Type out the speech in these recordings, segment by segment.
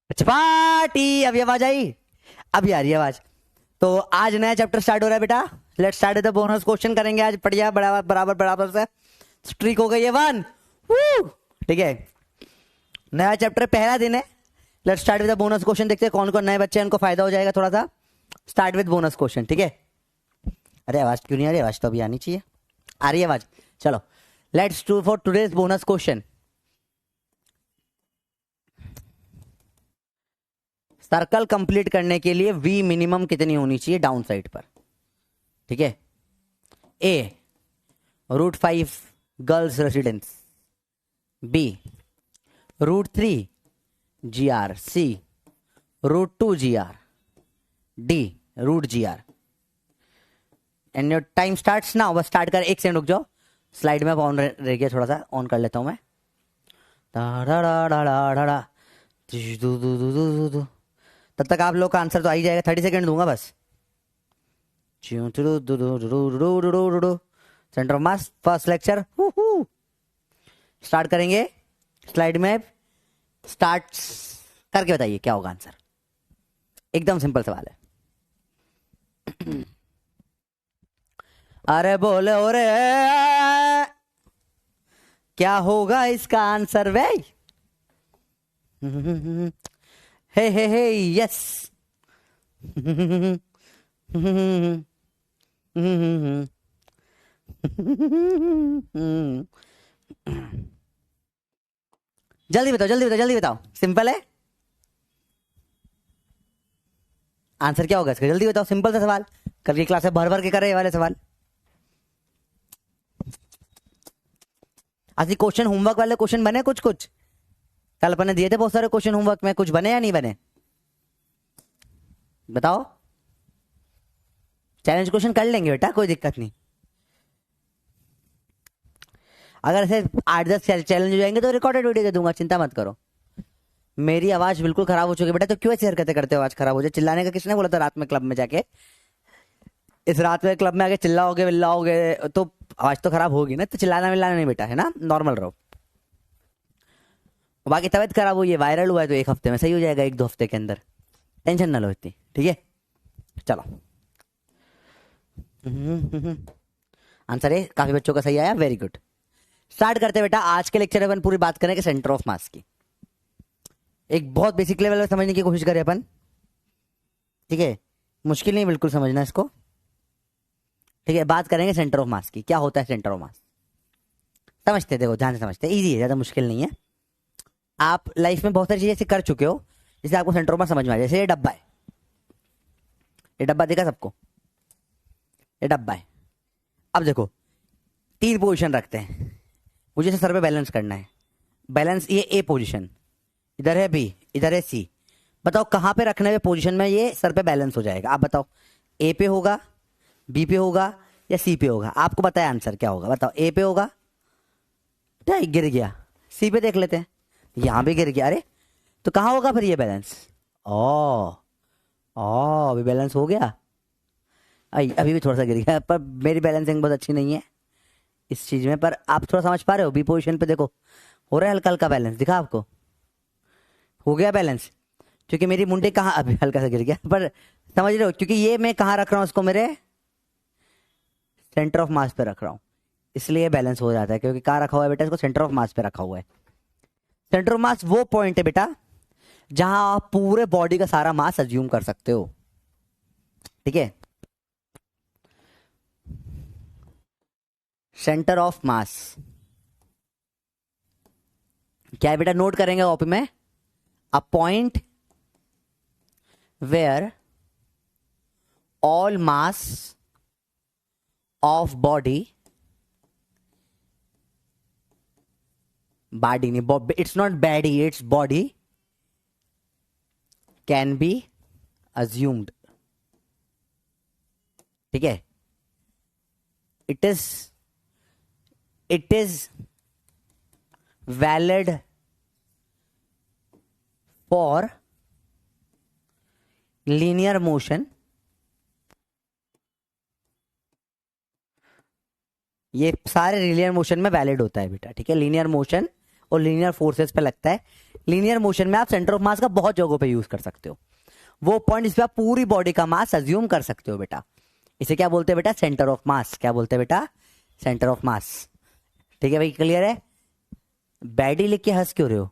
चपाटी। अभी आवाज आई? अभी आ रही है आवाज। तो आज नया चैप्टर स्टार्ट हो रहा है बेटा। Let's start the bonus question करेंगे आज। बढ़िया, बराबर बराबर बराबर से स्ट्रीक हो गई है 1। ठीक है, नया चैप्टर पहला दिन है। Let's start with the bonus question. देखते हैं कौन कौन नए बच्चे हैं, उनको फायदा हो जाएगा थोड़ा सा। स्टार्ट विद बोनस क्वेश्चन, ठीक है। अरे आवाज क्यों नहीं आ रही? आवाज तो अभी आनी चाहिए। आ रही है आवाज? चलो, let's do for today's bonus question. Circle complete करने के लिए वी मिनिमम कितनी होनी चाहिए डाउन साइड पर? ठीक है। A √5 girls residence, B √3 GR, C √2 GR, D √GR। And your time starts now. बस स्टार्ट कर, 1 सेकंड रुक जाओ। स्लाइड में ऑन रह गया, थोड़ा सा ऑन कर लेता हूं मैं। तब तक आप लोग का आंसर तो आ ही जाएगा। 30 सेकंड दूंगा बस। Centre of mass first lecture start करेंगे। स्लाइड में स्टार्ट करके बताइए क्या होगा आंसर। एकदम सिंपल सवाल है। अरे बोले हो रे, क्या होगा इसका आंसर वे? हे यस। जल्दी बताओ, जल्दी बताओ, जल्दी बताओ। सिंपल है आंसर। क्या होगा इसका? जल्दी बताओ। सिंपल सा सवाल। कल की क्लास में भर भर के कर रहे वाले सवाल। आज क्वेश्चन होमवर्क वाले क्वेश्चन बने कुछ कुछ? कल अपन ने दिए थे बहुत सारे क्वेश्चन होमवर्क में, कुछ बने या नहीं बने? बताओ। चैलेंज क्वेश्चन कर लेंगे बेटा, कोई दिक्कत नहीं। अगर ऐसे 8-10 चैलेंज हो जाएंगे तो रिकॉर्डेड वीडियो दे दूंगा, चिंता मत करो। मेरी आवाज बिल्कुल खराब हो चुकी है बेटा, तो क्यों ऐसी हरकतें करते हो? आवाज खराब हो जाए। चिल्लाने का किसने बोला था रात में क्लब में जाके? इस रात में क्लब में आके चिल्लाओगे विल्लाओगे तो आवाज तो खराब होगी ना। तो चिल्लाना विल्लाना नहीं बेटा, है ना, नॉर्मल रहो। बाकी तबीयत खराब हुई है, वायरल हुआ है, तो 1 हफ्ते में सही हो जाएगा, 1-2 हफ्ते के अंदर। टेंशन ना लो इतनी, ठीक है। चलो, आंसर है काफी बच्चों का सही आया, वेरी गुड। स्टार्ट करते बेटा। आज के लेक्चर में अपन पूरी बात करेंगे सेंटर ऑफ मास की। एक बहुत बेसिक लेवल में समझने की कोशिश करें अपन, ठीक है। मुश्किल नहीं बिल्कुल समझना इसको, ठीक है। बात करेंगे सेंटर ऑफ मास की। क्या होता है सेंटर ऑफ मास? समझते, देखो ध्यान से समझते, इजी है, ज्यादा मुश्किल नहीं है। आप लाइफ में बहुत सारी चीजें ऐसे कर चुके हो जिससे आपको सेंटर ऑफ मास समझ में आ जाए। जैसे ये डब्बा है, ये डब्बा देखा सबको? ये डब्बा है। अब देखो 3 पोजीशन रखते हैं, मुझे इसे सर पे बैलेंस करना है। बैलेंस, ये ए पोजीशन, इधर है बी, इधर है सी। बताओ कहां पे रखने में पोजीशन में ये सर पे बैलेंस हो जाएगा? आप बताओ, ए पे होगा, बी पे होगा या सी पे होगा? आपको बताया आंसर क्या होगा, बताओ। ए पे होगा, गिर गया। सी पे देख लेते हैं, यहां भी गिर गया। अरे तो कहां होगा फिर ये बैलेंस? ओ अभी बैलेंस हो गया। अभी भी थोड़ा सा गिर गया, पर मेरी बैलेंसिंग बहुत अच्छी नहीं है इस चीज में। पर आप थोड़ा समझ पा रहे हो? बी पोजीशन पे देखो, हो रहा है हल्का हल्का बैलेंस, दिखा आपको? हो गया बैलेंस, क्योंकि मेरी मुंडी कहाँ, अभी हल्का सा गिर गया, पर समझ रहे हो? क्योंकि ये मैं कहाँ रख रहा हूँ इसको, मेरे सेंटर ऑफ मास पे रख रहा हूँ, इसलिए बैलेंस हो जाता है। क्योंकि कहाँ रखा हुआ है बेटा? इसको सेंटर ऑफ मास पे रखा हुआ है। सेंटर ऑफ मास वो पॉइंट है बेटा जहां आप पूरे बॉडी का सारा मास अज्यूम कर सकते हो, ठीक है। सेंटर ऑफ मास क्या है बेटा? नोट करेंगे कॉपी में। A point where all mass of body नहीं, it's not body, it's body can be assumed, ठीक है। It is valid for linear motion. ये सारे लीनियर मोशन में वैलिड होता है बेटा, ठीक है। लीनियर मोशन और लीनियर फोर्सेस पे लगता है लीनियर मोशन में आप सेंटर ऑफ मास का बहुत जगहों पे यूज कर सकते हो। वो पॉइंट जिसपे आप पूरी बॉडी का मास अज्यूम कर सकते हो बेटा, इसे क्या बोलते हैं बेटा? सेंटर ऑफ मास। क्या बोलते हैं बेटा? सेंटर ऑफ मास। ठीक है भाई, क्लियर है? बैडी लिख के हंस क्यों रहे हो?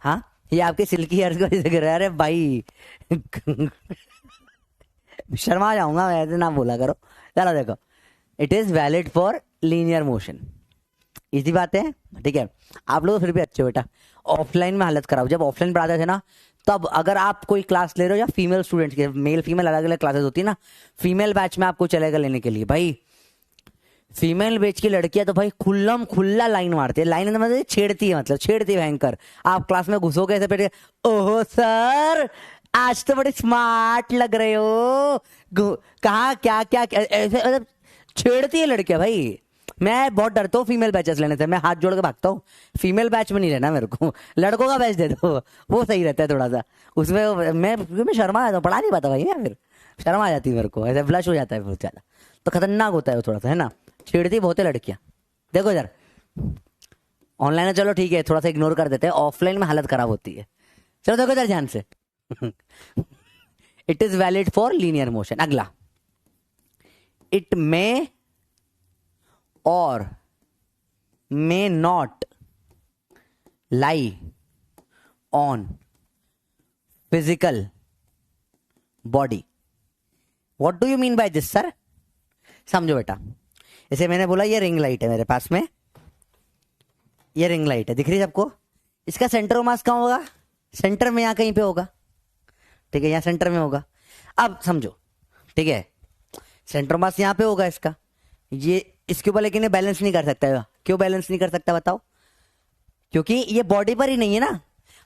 हाँ, ये आपके सिल्की हेयर की वजह से गिर रहा है। अरे भाई शर्मा जाऊंगा मैं, ऐसे ना बोला करो। चलो देखो, it is valid for linear motion. इसी बात है, ठीक है। आप लोग फिर भी अच्छे हो बेटा। ऑफलाइन में हालत खराब, जब ऑफलाइन पढ़ाते थे ना, तब अगर आप कोई क्लास ले रहे हो या फीमेल स्टूडेंट्स के, मेल फीमेल अलग अलग क्लासेस होती है ना, फीमेल बैच में आपको चलेगा लेने के लिए भाई। फीमेल बैच की लड़कियां तो भाई खुल्लम खुल्ला लाइन मारती है। लाइन मतलब छेड़ती है, मतलब छेड़ती है भयंकर। आप क्लास में घुसोगे ऐसे पेट, ओहो सर आज तो बड़े स्मार्ट लग रहे हो, कहा क्या क्या, क्या ऐसे मतलब छेड़ती है लड़कियां भाई। मैं बहुत डरता हूँ फीमेल बैचेस लेने से, मैं हाथ जोड़ के भागता हूँ। फीमेल बैच में नहीं रहना मेरे को, लड़कों का बैच दे दो, वो सही रहता है थोड़ा सा। उसमें मैं शर्मा जाता हूँ, पढ़ा नहीं पाता भाई मैं, फिर शर्म आ जाती है मेरे को, ऐसे ब्लश हो जाता है बहुत ज्यादा। तो खतरनाक होता है वो थोड़ा सा, है ना। छेड़ती बहुत है लड़कियां। देखो इधर ऑनलाइन है, चलो ठीक है, थोड़ा सा इग्नोर कर देते हैं। ऑफलाइन में हालत खराब होती है। चलो देखो इधर ध्यान से it is valid for linear motion. अगला, इट मे और may not lie on physical body. What do you mean by this sir? समझो बेटा, जैसे मैंने बोला ये रिंग लाइट है मेरे पास में, ये रिंग लाइट है, दिख रही है सबको। इसका सेंटर ऑफ मास कहाँ होगा? सेंटर में, यहाँ कहीं पे होगा, ठीक है, यहाँ सेंटर में होगा। अब समझो, ठीक है, सेंटर ऑफ मास यहाँ पे होगा इसका, ये इसके ऊपर, लेकिन ये बैलेंस नहीं कर सकता है। क्यों बैलेंस नहीं कर सकता बताओ? क्योंकि ये बॉडी पर ही नहीं है ना,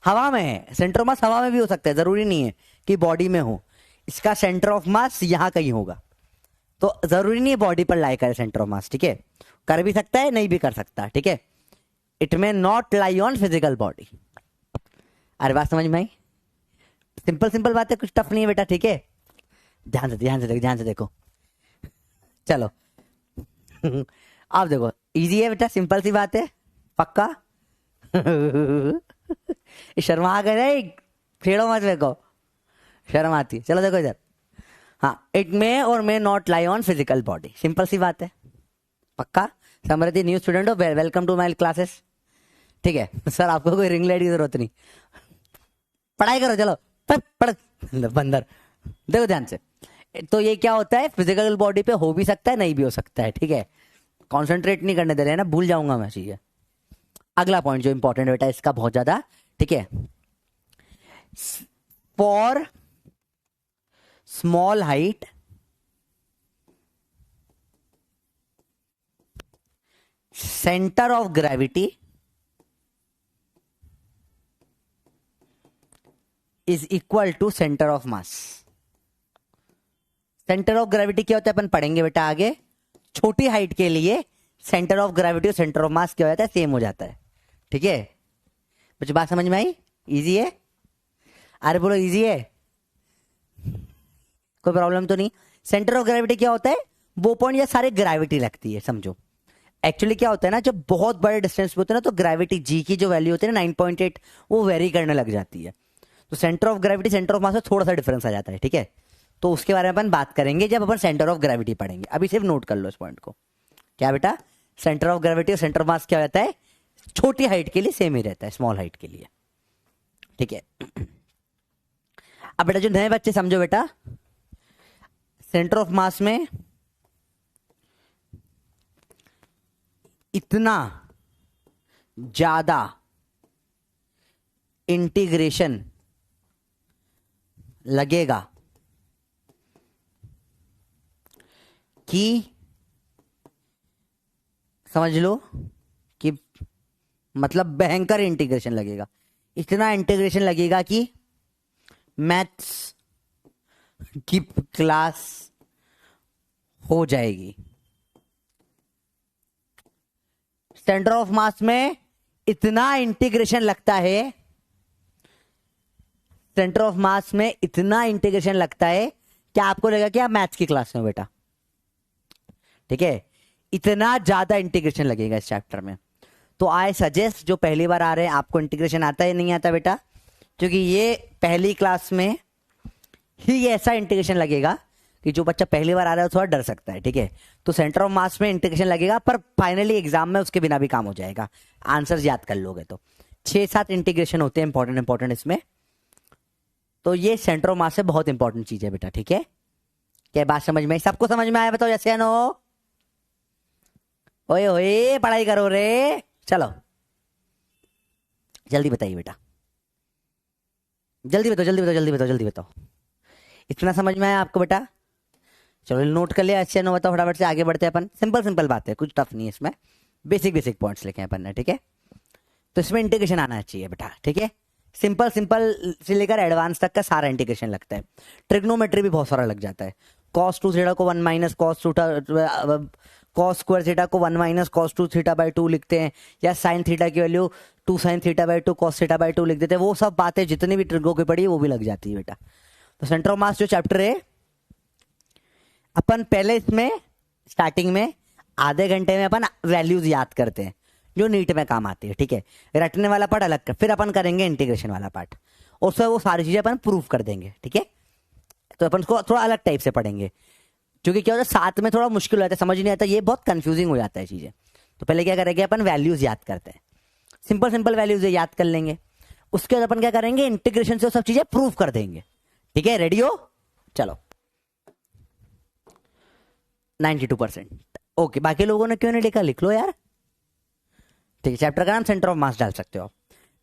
हवा में है। सेंटर ऑफ मास हवा में भी हो सकता है, जरूरी नहीं है कि बॉडी में हो। इसका सेंटर ऑफ मास यहाँ कहीं होगा, तो जरूरी नहीं है बॉडी पर लाई करे सेंटर ऑफ मास, ठीक है। कर भी सकता है, नहीं भी कर सकता, ठीक है। It may not lie on physical body. अरे बात समझ में आई? सिंपल सिंपल बात है, कुछ टफ नहीं है बेटा, ठीक है। ध्यान से ध्यान से देखो, ध्यान से देखो। चलो आप देखो, इजी है बेटा, सिंपल सी बात है, पक्का शर्मा आ गए, छेड़ो मत देखो, शर्म आती है। चलो देखो इधर, हाँ, इट मे और may not lie on physical body, simple सी बात है, पक्का। समृद्धि न्यू स्टूडेंट हो, वेलकम टू माय क्लासेस, ठीक है। सर आपको कोई रिंग लाइट की जरूरत नहीं, पढ़ाई करो, चलो पढ़ बंदर। देखो ध्यान से, तो ये क्या होता है, फिजिकल बॉडी पे हो भी सकता है, नहीं भी हो सकता है, ठीक है। कॉन्सेंट्रेट नहीं करने दे रहे हैं ना, भूल जाऊंगा मैं चीजें। अगला पॉइंट जो इंपॉर्टेंट बेटा इसका बहुत ज्यादा, ठीक है। For small height centre of gravity is equal to centre of mass. Centre of gravity क्या होता है अपन पढ़ेंगे बेटा आगे। छोटी हाइट के लिए सेंटर ऑफ ग्रेविटी और सेंटर ऑफ मास क्या हो जाता है, सेम हो जाता है, ठीक है। कुछ बात समझ में आई? इजी है? अरे बोलो इजी है, कोई प्रॉब्लम तो नहीं। सेंटर ऑफ ग्रेविटी क्या होता है, वो पॉइंट या सारे ग्रेविटी लगती है, समझो। एक्चुअली क्या होता है ना, जब बहुत बड़े डिस्टेंस पे होते हैं ना, तो ग्रेविटी जी की जो वैल्यू होती है ना 9.8, वो वेरी करने लग जाती है। तो centre of gravity centre of मास में थोड़ा सा डिफरेंस आ जाता है, ठीक है। तो उसके बारे में अपन बात करेंगे जब अपन सेंटर ऑफ ग्रेविटी पढ़ेंगे। अभी सिर्फ नोट कर लो इस पॉइंट को। क्या बेटा, सेंटर ऑफ ग्रेविटी और सेंटर ऑफ मास क्या रहता है, छोटी हाइट के लिए सेम ही रहता है, स्मॉल हाइट के लिए, ठीक है। अब बेटा जो नए बच्चे समझो बेटा, सेंटर ऑफ मास में इतना ज्यादा इंटीग्रेशन लगेगा कि, समझ लो कि मतलब भयंकर इंटीग्रेशन लगेगा, इतना इंटीग्रेशन लगेगा कि मैथ्स की क्लास हो जाएगी। सेंटर ऑफ मास में इतना इंटीग्रेशन लगता है, सेंटर ऑफ मास में इतना इंटीग्रेशन लगता है कि आपको लगेगा कि आप मैथ्स की क्लास में बेटा, ठीक है। इतना ज्यादा इंटीग्रेशन लगेगा इस चैप्टर में। तो आई सजेस्ट जो पहली बार आ रहे हैं, आपको इंटीग्रेशन आता है नहीं आता बेटा, क्योंकि ये पहली क्लास में ही ऐसा इंटीग्रेशन लगेगा कि जो बच्चा पहली बार आ रहा है थोड़ा डर सकता है, ठीक है। तो सेंटर ऑफ मास में इंटीग्रेशन लगेगा, पर फाइनली एग्जाम में उसके बिना भी काम हो जाएगा, आंसर याद कर लोगे तो। 6-7 इंटीग्रेशन होते हैं इंपॉर्टेंट इसमें। तो ये सेंटर ऑफ मास से बहुत इंपॉर्टेंट चीज है बेटा, ठीक है। क्या बात समझ में, सबको समझ में आया बताओ जैसे नो? ओए ओए पढ़ाई करो रे, चलो जल्दी बताइए बेटा, जल्दी बताओ जल्दी बताओ जल्दी बताओ जल्दी बताओ। इतना समझ में आया आपको बेटा? चलो नोट कर लिया, अच्छे नो बताओ, फटाफट से आगे बढ़ते हैं अपन। सिंपल सिंपल बात है, कुछ टफ नहीं है इसमें, बेसिक पॉइंट्स लिखे हैं अपन ने, ठीक है। तो इसमें इंटीग्रेशन आना चाहिए बेटा, ठीक है। सिंपल से लेकर एडवांस तक का सारा इंटीग्रेशन लगता है। ट्रिग्नोमेट्री भी बहुत सारा लग जाता है। cos 2 थीटा को 1 माइनस cos स्क्वायर थीटा को 1 माइनस cos 2 थीटा बाई 2 लिखते हैं, या साइन थीटा की value 2 sine theta by 2 cos theta by 2 लिख देते हैं। वो सब बातें जितनी भी ट्रिगो की पड़ी है वो भी लग जाती है बेटा। तो सेंटर ऑफ मास जो चैप्टर है, अपन पहले इसमें स्टार्टिंग में आधे घंटे में अपन वैल्यूज याद करते हैं जो नीट में काम आती है, ठीक है। रटने वाला पार्ट अलग कर, फिर अपन करेंगे इंटीग्रेशन वाला पार्ट, और उसमें वो सारी चीजें अपन प्रूव कर देंगे, ठीक है। तो अपन उसको थोड़ा अलग टाइप से पढ़ेंगे, क्योंकि क्या होता है साथ में थोड़ा मुश्किल हो जाता है, समझ नहीं आता, ये बहुत कंफ्यूजिंग हो जाता है चीजें। तो पहले क्या करेंगे अपन, वैल्यूज याद करते हैं, सिंपल वैल्यूज याद कर लेंगे। उसके बाद अपन क्या करेंगे, इंटीग्रेशन से वो सब चीजें प्रूव कर देंगे, ठीक है। रेडी हो? चलो 92%। ओके, बाकी लोगों ने क्यों नहीं लिखा, लिख लो यार, ठीक है। चैप्टर का नाम सेंटर ऑफ मास डाल सकते हो।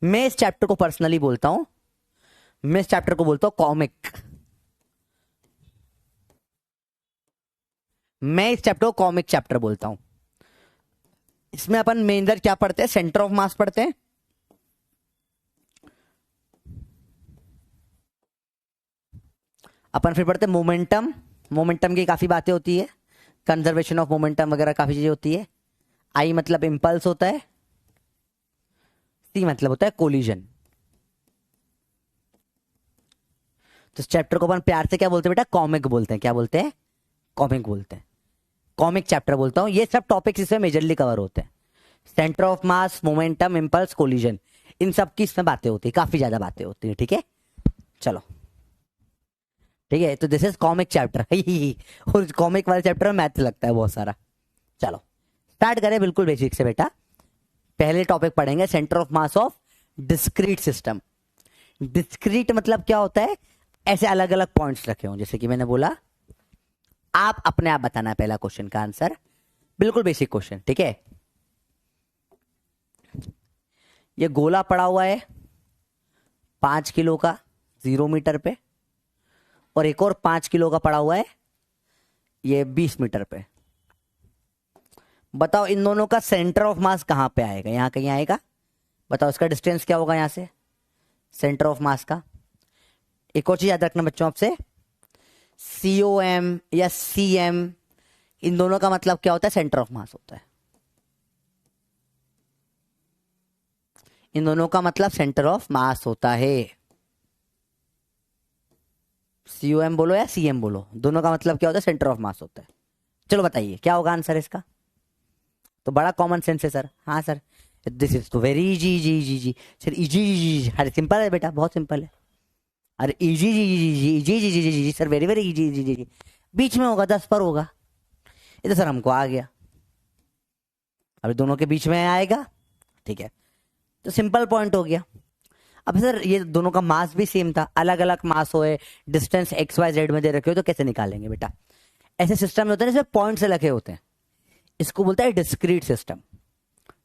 मैं इस चैप्टर को पर्सनली बोलता हूं, मैं इस चैप्टर को बोलता हूं कॉमिक। मैं इस चैप्टर को कॉमिक चैप्टर बोलता हूं। इसमें अपन मेजर क्या पढ़ते हैं, सेंटर ऑफ मास पढ़ते हैं, अपन फिर पढ़ते हैं मोमेंटम। मोमेंटम की काफी बातें होती है, कंजर्वेशन ऑफ मोमेंटम वगैरह काफी चीजें होती है। आई मतलब इंपल्स होता है, सी मतलब होता है कोलिजन। तो इस चैप्टर को अपन प्यार से क्या बोलते हैं बेटा, कॉमिक बोलते हैं। क्या बोलते हैं? कॉमिक बोलते हैं, कॉमिक चैप्टर बोलता हूं। ये सब टॉपिक्स इसमें मेजरली कवर होते हैं, centre of mass, momentum, impulse, collision, इन सब की इसमें बातें होती है, काफी ज्यादा बातें होती है, ठीक है। चलो ठीक है, तो दिस इज कॉमिक चैप्टर। और कॉमिक वाले चैप्टर में मैथ लगता है बहुत सारा। चलो स्टार्ट करें बिल्कुल बेसिक से बेटा। पहले टॉपिक पढ़ेंगे centre of mass of discrete system. Discrete मतलब क्या होता है, ऐसे अलग अलग पॉइंट्स रखे हों, जैसे कि मैंने बोला, आप अपने आप बताना है पहला क्वेश्चन का आंसर, बिल्कुल बेसिक क्वेश्चन, ठीक है। ये गोला पड़ा हुआ है 5 किलो का 0 मीटर पे, और एक और 5 किलो का पड़ा हुआ है ये 20 मीटर पे। बताओ इन दोनों का सेंटर ऑफ मास कहां पे आएगा, यहां कहीं आएगा? बताओ इसका डिस्टेंस क्या होगा यहां से सेंटर ऑफ मास का। एक और चीज याद रखना बच्चों आपसे, COM या CM, इन दोनों का मतलब क्या होता है, सेंटर ऑफ मास होता है। इन दोनों का मतलब सेंटर ऑफ मास होता है। COM बोलो या CM बोलो, दोनों का मतलब क्या होता है, सेंटर ऑफ मास होता है। चलो बताइए क्या होगा आंसर इसका। तो बड़ा कॉमन सेंस है सर। हाँ सर, दिस इज तो वेरी इजी जी जी जी सर, इजी जी। अरे सिंपल है बेटा, बहुत सिंपल है। अरे इजी जी जी जी जी जी जी जी सर, वेरी वेरी इजी जी जी जी। बीच में होगा 10 पर होगा, ये तो सर हमको आ गया। अभी दोनों के बीच में आएगा, ठीक है, तो सिंपल पॉइंट हो गया। अब सर ये दोनों का मास भी सेम था, अलग अलग मास होए, डिस्टेंस XYZ में दे रखे हो, तो कैसे निकालेंगे बेटा? ऐसे सिस्टम में होते हैं जिसमें पॉइंट से लगे होते हैं, इसको बोलता है डिस्क्रीट सिस्टम,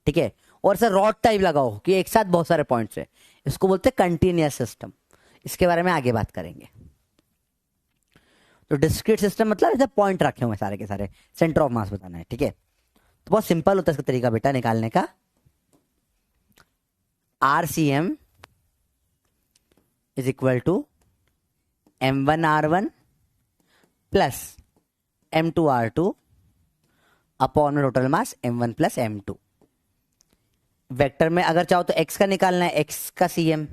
ठीक है। और सर रॉड टाइप लगाओ कि एक साथ बहुत सारे पॉइंट्स है, इसको बोलते हैं कंटिन्यूअस सिस्टम। इसके बारे में आगे बात करेंगे। तो डिस्क्रीट सिस्टम मतलब ऐसे पॉइंट रखे हुए सारे के सारे, सेंटर ऑफ मास बताना है, ठीक है। तो बहुत सिंपल होता है इसका तरीका बेटा निकालने का। RCM is equal to M1R1 plus M2R2 upon total mass M1 plus M2। Vector में अगर चाहो तो x का निकालना है, x का CM,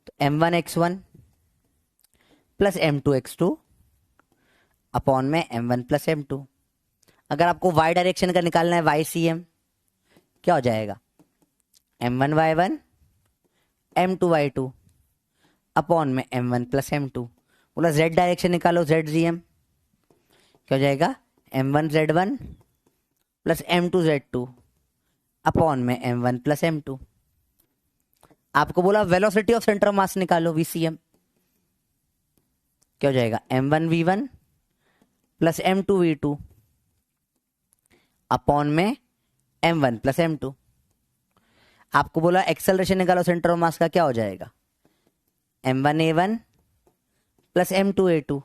तो M1x1 प्लस M2x2 अपॉन में M1 प्लस M2। अगर आपको y डायरेक्शन का निकालना है, YCM, क्या हो जाएगा, m1y1 m2y2 अपॉन में m1 प्लस m2। बोला z डायरेक्शन निकालो, zgm क्या हो जाएगा, m1z1 प्लस m2z2 अपॉन में m1 प्लस m2। आपको बोला वेलोसिटी ऑफ सेंटर ऑफ मास निकालो, vcm क्या हो जाएगा, m1v1 प्लस m2v2 अपॉन में m1 प्लस m2। आपको बोला एक्सेलरेशन निकालो सेंटर ऑफ मास का, क्या हो जाएगा, m1a1 प्लस m2a2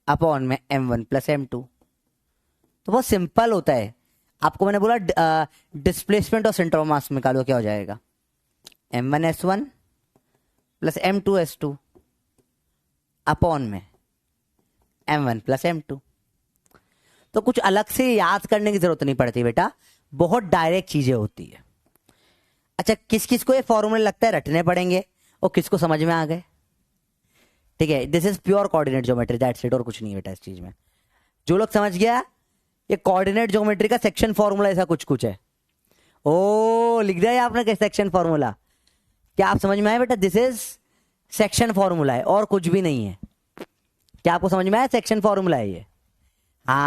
अपॉन में m1 प्लस m2। तो बहुत सिंपल होता है। आपको मैंने बोला डिस्प्लेसमेंट ऑफ सेंटर ऑफ मास निकालो, क्या हो जाएगा, m1s1 प्लस m2s2 अपॉन में m1 प्लस m2। तो कुछ अलग से याद करने की जरूरत नहीं पड़ती बेटा, बहुत डायरेक्ट चीजें होती है। अच्छा, किस किस को ये फॉर्मूले लगता है रटने पड़ेंगे और किसको समझ में आ गए, ठीक है। This is pure coordinate geometry, that's it, और कुछ नहीं बेटा इस चीज में। जो लोग समझ गया ये कोऑर्डिनेट ज्योमेट्री का सेक्शन फॉर्मूला ऐसा कुछ कुछ है। ओ लिख दिया आपने सेक्शन फॉर्मूला, क्या आप समझ में आए बेटा, दिस इज सेक्शन फॉर्मूला है और कुछ भी नहीं है। क्या आपको समझ में आया, सेक्शन फॉर्मूला है ये। हाँ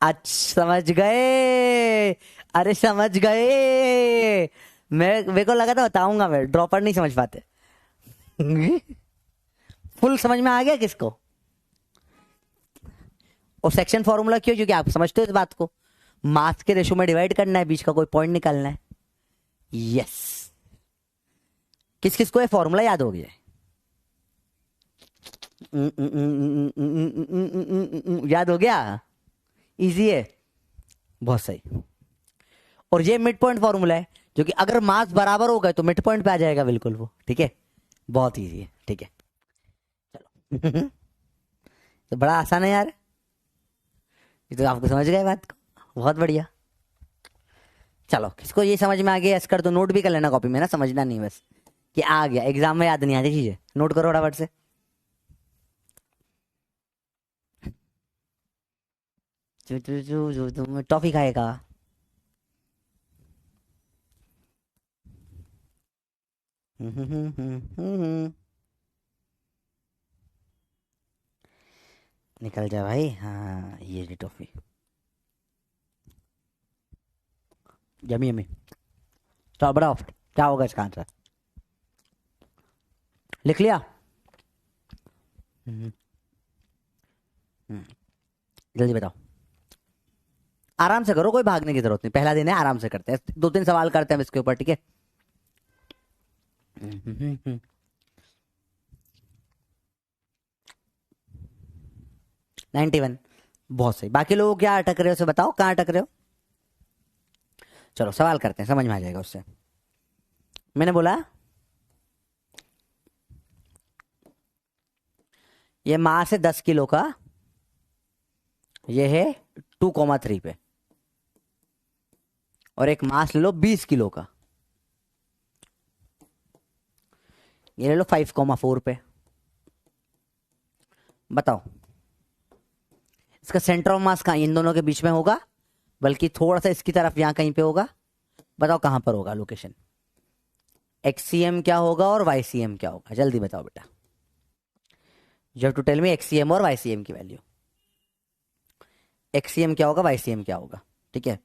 अच्छा समझ गए, अरे समझ गए। मेरे को लगा था बताऊंगा, मैं ड्रॉपर नहीं समझ पाते। फुल समझ में आ गया किसको। और सेक्शन फॉर्मूला क्यों, क्योंकि आप समझते हो इस बात को, मास के रेशो में डिवाइड करना है, बीच का कोई पॉइंट निकालना है। यस, किस किस को ये फॉर्मूला याद हो गया, याद हो गया, इजी है, बहुत सही। और ये मिड पॉइंट फॉर्मूला है, जो कि अगर मास बराबर हो गए तो मिड पॉइंट पे आ जाएगा बिल्कुल वो, ठीक है, बहुत इजी है, ठीक है। चलो तो बड़ा आसान है यार, ये तो आपको समझ गए बात को, बहुत बढ़िया। चलो किसको ये समझ में आ गया, कर तो नोट भी कर लेना कॉपी में ना, समझना नहीं बस कि आ गया, एग्जाम में याद नहीं आती चीजें, नोट करो फटाफट से। तुम टॉफी खाएगा, निकल जा भाई। हाँ ये जी टॉफी, यमी यमी। तो बड़ा क्या होगा इसका आंसर, लिख लिया, जल्दी बताओ, आराम से करो, कोई भागने की जरूरत नहीं, पहला दिन है, आराम से करते हैं, 2-3 सवाल करते हैं इसके ऊपर, ठीक है। 91, बहुत सही। बाकी लोग क्या अटक रहे हो, उसे बताओ कहाँ अटक रहे हो। चलो सवाल करते हैं, समझ में आ जाएगा उससे। मैंने बोला ये मास है 10 किलो का, ये है 2,3 पे, और एक मास ले लो 20 किलो का, ये ले लो 5,4 पे। बताओ इसका सेंटर ऑफ मास कहाँ, इन दोनों के बीच में होगा, बल्कि थोड़ा सा इसकी तरफ यहां कहीं पे होगा। बताओ कहां पर होगा लोकेशन, एक्सीएम क्या होगा और वाईसीएम क्या होगा, जल्दी बताओ बेटा। You have to tell me XCM और वाईसीएम की वैल्यू। एक्सीएम क्या होगा, वाईसीएम क्या होगा, ठीक है।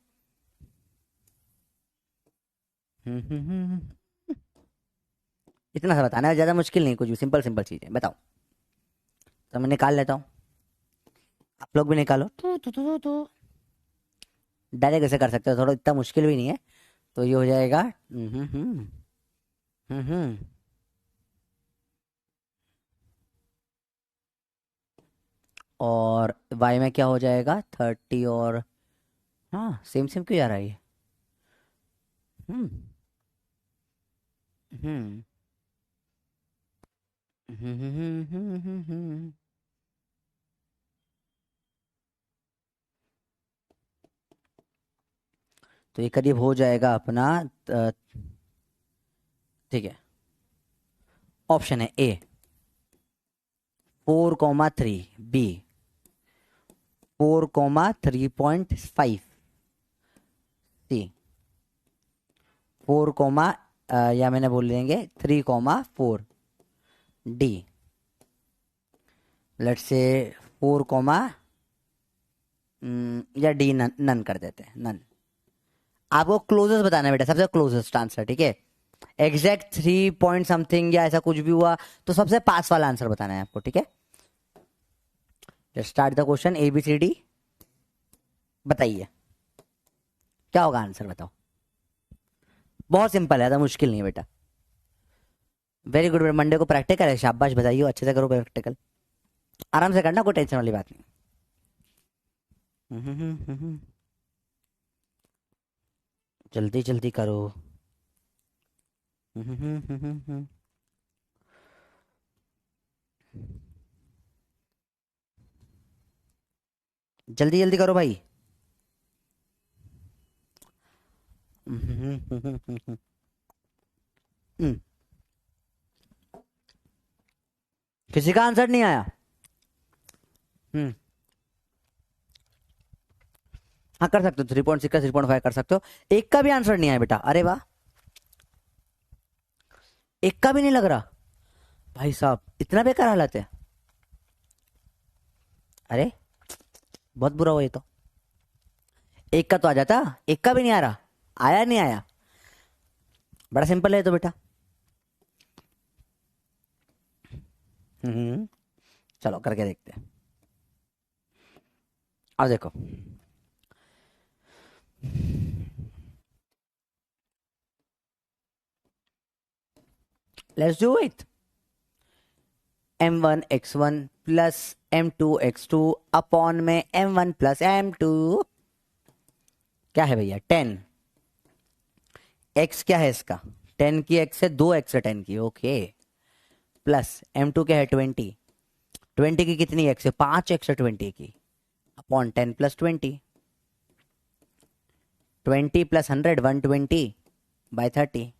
इतना सा बताना है, ज्यादा मुश्किल नहीं, कुछ भी सिंपल सिंपल चीजें बताओ, तो मैं निकाल लेता हूं, आप लोग भी निकालो। डायरेक्ट ऐसे कर सकते हो, थोड़ा इतना मुश्किल भी नहीं है। तो ये हो जाएगा और y में क्या हो जाएगा 30, और हाँ सेम सेम क्यों आ रहा है ये, हम्म हम्म तो ये करीब हो जाएगा अपना, ठीक है। ऑप्शन है ए 4,3, बी 4,3.5, सी 4 कोमा या मैंने बोल देंगे 3,4 डी लेट्स से 4 कोमा या डी नन कर देते हैं नन। आपको क्लोजेस्ट बताना है बेटा, सबसे क्लोजेस्ट आंसर, ठीक है। एग्जैक्ट 3 पॉइंट समथिंग या ऐसा कुछ भी हुआ तो सबसे पास वाला आंसर बताना है आपको, ठीक है। Start the question ABCD। बताइए क्या होगा आंसर, बताओ। बहुत सिंपल है, ज़्यादा मुश्किल नहीं है बेटा। वेरी गुड, मंडे को प्रैक्टिकल है, शाबाश, बताइए, अच्छे से करो प्रैक्टिकल, आराम से करना, कोई टेंशन वाली बात नहीं। जल्दी जल्दी करो। जल्दी जल्दी करो भाई। किसी का आंसर नहीं आया? हाँ कर सकते हो, 3.6 का 3.5 कर सकते हो। एक का भी आंसर नहीं आया बेटा, अरे वाह, एक का भी नहीं लग रहा भाई साहब, इतना बेकार हालत है। अरे बहुत बुरा हुआ ये तो। एक का तो आ जाता, एक का भी नहीं आ रहा, आया नहीं आया। बड़ा सिंपल है तो बेटा। चलो करके देखते हैं। अब देखो, let's do it. m1 x1 plus m2 x2 upon में m1 प्लस m2 क्या है भैया 10। x क्या है इसका 10 की x है, 2x है 10 की, ओके। प्लस m2 क्या है 20, 20 की कितनी x है 5x है 20 की, अपॉन 10 प्लस 20, 20 प्लस 100 120 बाय 30,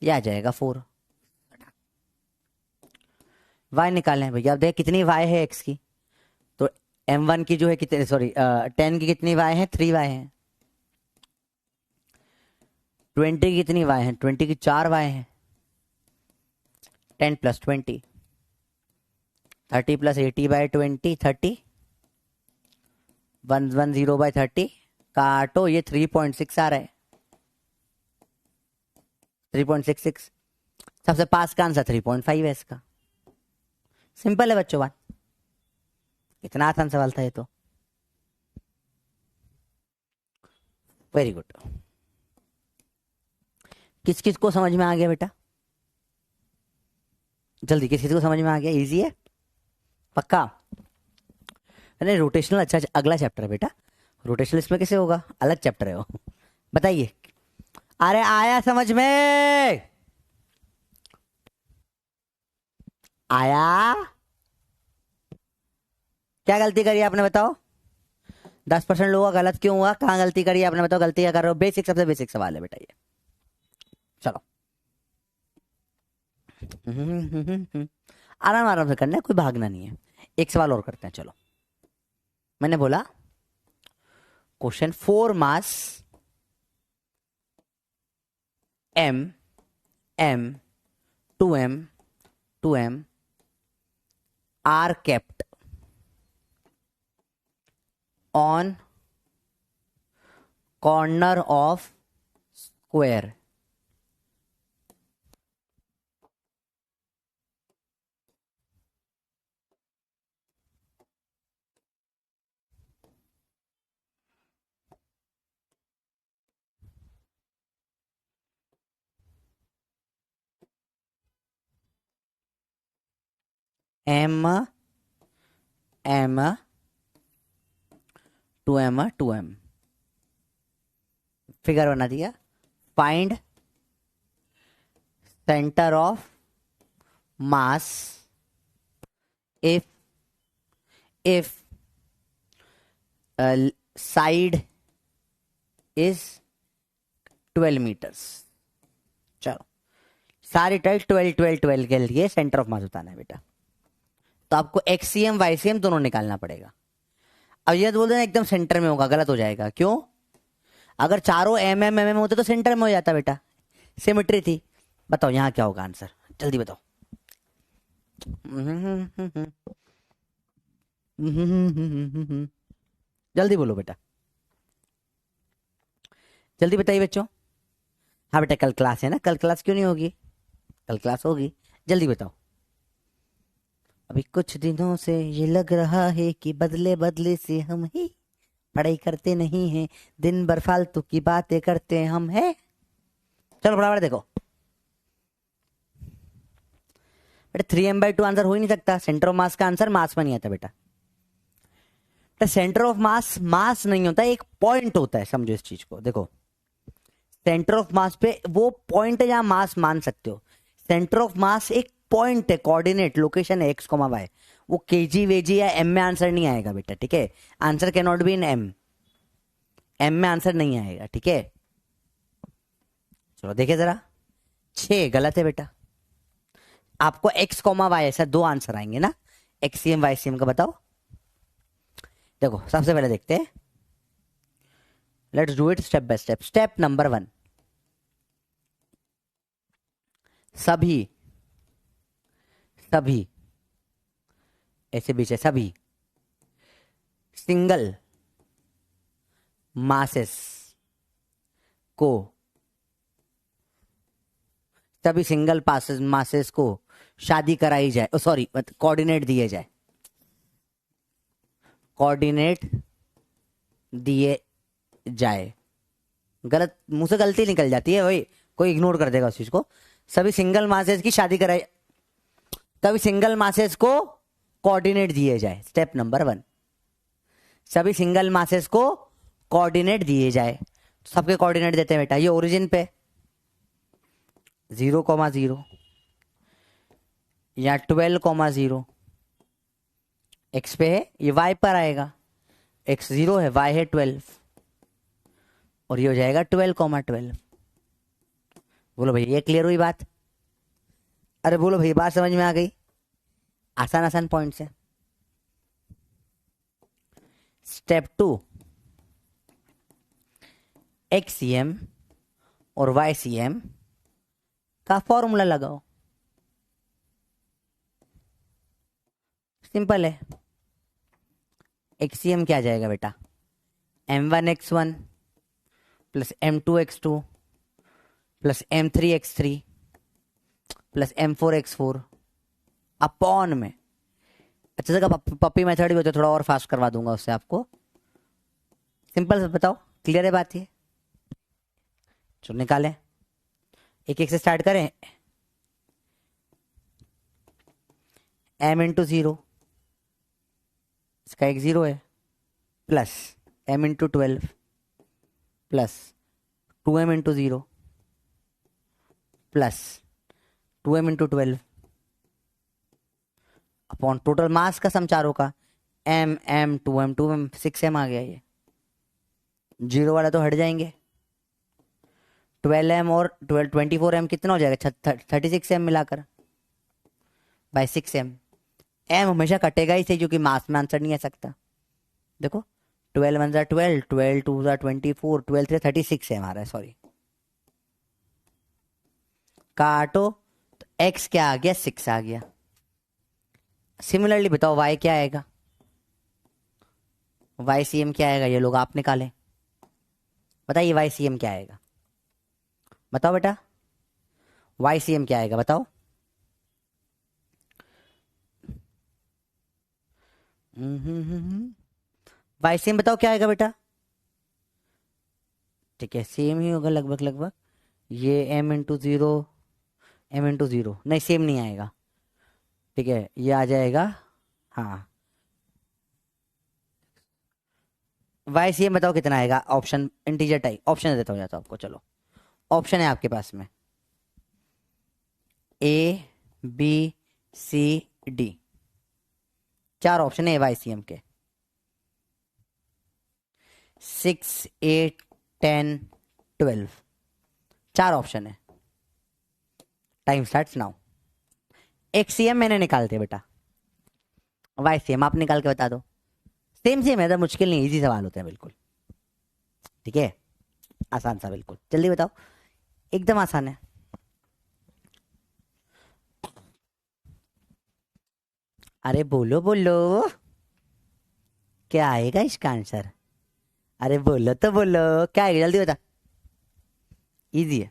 यह आ जाएगा 4। y निकालें भैया, अब देख कितनी y है x की, तो m1 की जो है कितनी, सॉरी 10 की कितनी y है 3y है, 20 की कितनी y है 20 की 4y है, 10 प्लस 20, 30 प्लस 80 बाय 20 30, 110 बाय 30 काटो, ये 3.6 आ रहा है, 3.66। सबसे पास का आंसर 3.5 है इसका। सिंपल है बच्चों बात, इतना आसान सवाल था ये तो। वेरी गुड, किस किस को समझ में आ गया बेटा, जल्दी किस किस को समझ में आ गया? इजी है पक्का? अरे रोटेशनल, अच्छा अगला चैप्टर है बेटा, रोटेशनल इसमें कैसे होगा, अलग चैप्टर है वो। बताइए, अरे आया समझ में? आया? क्या गलती करी आपने बताओ? 10% लोगों का गलत क्यों हुआ, कहाँ गलती करी आपने बताओ? गलती क्या कर रहे हो? बेसिक, सबसे बेसिक सवाल है बेटा ये। चलो आराम आराम से करना है, कोई भागना नहीं है। एक सवाल और करते हैं, चलो। मैंने बोला question 4 mass m m 2m 2m are kept on corner of square m m 2m 2m figure बना दिया। Find centre of mass if side is 12 metres. चलो सारी टाइल 12 12 12 के लिए सेंटर ऑफ मास बताना है बेटा, तो आपको एक्सीएम वाईसीएम दोनों निकालना पड़ेगा। अब ये बोल देना एकदम सेंटर में होगा, गलत हो जाएगा। क्यों? अगर चारों एम होते तो सेंटर में हो जाता बेटा, सिमेट्री थी। बताओ यहाँ क्या होगा आंसर, जल्दी बताओ। जल्दी बोलो बेटा, जल्दी बताइए बच्चों। हाँ बेटा कल क्लास है ना, कल क्लास क्यों नहीं होगी, कल क्लास होगी, जल्दी बताओ। अभी कुछ दिनों से ये लग रहा है कि बदले बदले से हम ही पढ़ाई करते नहीं हैं, दिन भर फालतू की बातें करते हैं हम, है। चलो बराबर देखो बेटा, 3m/2 आंसर हो ही नहीं सकता। सेंटर ऑफ मास का आंसर मास में नहीं आता बेटा। सेंटर ऑफ मास मास नहीं होता, एक पॉइंट होता है, समझो इस चीज को। देखो सेंटर ऑफ मास पे वो पॉइंट है जहां मास मान सकते हो। सेंटर ऑफ मास एक पॉइंट है, कोऑर्डिनेट लोकेशन है x, y। वो केजी वेजी या एम में आंसर नहीं आएगा बेटा, ठीक है। Answer can not be in M, M में आंसर नहीं आएगा, ठीक है। चलो देखे जरा, 6 गलत है बेटा। आपको x, y ऐसा 2 आंसर आएंगे ना, XCM YCM का बताओ। देखो सबसे पहले देखते हैं, let's do it step by step. Step number 1, सभी सभी ऐसे बीच है, सभी सिंगल मासेस को, सभी सिंगल मासेस को शादी कराई जाए, सॉरी कोऑर्डिनेट दिए जाए, कोऑर्डिनेट दिए जाए। गलत मुंह से गलती निकल जाती है भाई, कोई इग्नोर कर देगा उस चीज को। सभी सिंगल मासेस की शादी कराई, तभी सिंगल मासेस को कोऑर्डिनेट दिए जाए। स्टेप नंबर 1, सभी सिंगल मासेस को कोऑर्डिनेट दिए जाए। सबके कोऑर्डिनेट देते हैं बेटा, ये ओरिजिन पे 0,0 या 12,0 एक्स पे है, ये वाई पर आएगा। एक्स 0 है, वाई है 12, और ये हो जाएगा 12,12। बोलो भाई ये क्लियर हुई बात? अरे बोलो भाई बात समझ में आ गई? आसान आसान पॉइंट से। स्टेप 2, XCM और YCM का फॉर्मूला लगाओ। सिंपल है। XCM क्या आ जाएगा बेटा, M1x1 plus M2x2 plus M3x3 plus M4x4 upon में, अच्छा जगह पप्पी मेथड भी होता है, थोड़ा और फास्ट करवा दूंगा उससे आपको। सिंपल से बताओ, क्लियर है बात ये? चलो निकालें, एक एक से स्टार्ट करें। M इंटू 0, इसका एक 0 है, plus M into 12 plus 2M into 0 plus 2M into 12 upon total मास का सम चारों का, M M 2M 2M 6M आ गया। ये 0 वाला तो हट जाएंगे, 12M और 24M कितना हो जाएगा, 36M मिलाकर बाय 6M। M हमेशा कटेगा ही सही, क्योंकि मास में आंसर नहीं आ सकता। देखो 12 1 12, 12 2 24, 12 3 36M आ रहा है, सॉरी काटो तो x क्या आ गया, 6 आ गया। सिमिलरली बताओ y क्या आएगा, YCM क्या आएगा, ये लोग आप निकालें। बताइए YCM क्या आएगा, बताओ बेटा YCM क्या आएगा, बताओ। YCM बताओ क्या आएगा बेटा। ठीक है सेम ही होगा लगभग लगभग, ये M इंटू 0 M इंटू 0 नहीं, सेम नहीं आएगा, ठीक है ये आ जाएगा, हाँ YCM बताओ कितना आएगा। ऑप्शन इंटीजर टाइप, ऑप्शन देता हूँ जाता आपको, चलो ऑप्शन है आपके पास में A B C D, 4 option है YCM के, 6 8 10 12, 4 ऑप्शन है। Time starts now. XCM मैंने निकाल दिया बेटा, YCM आप निकाल के बता दो। सेम सेम है, मुश्किल नहीं, इजी सवाल होते हैं बिल्कुल, ठीक है। आसान सा बिल्कुल, जल्दी बताओ, एकदम आसान है। अरे बोलो बोलो, क्या आएगा इसका आंसर? अरे बोलो तो बोलो, क्या आएगा, जल्दी बता। इजी है।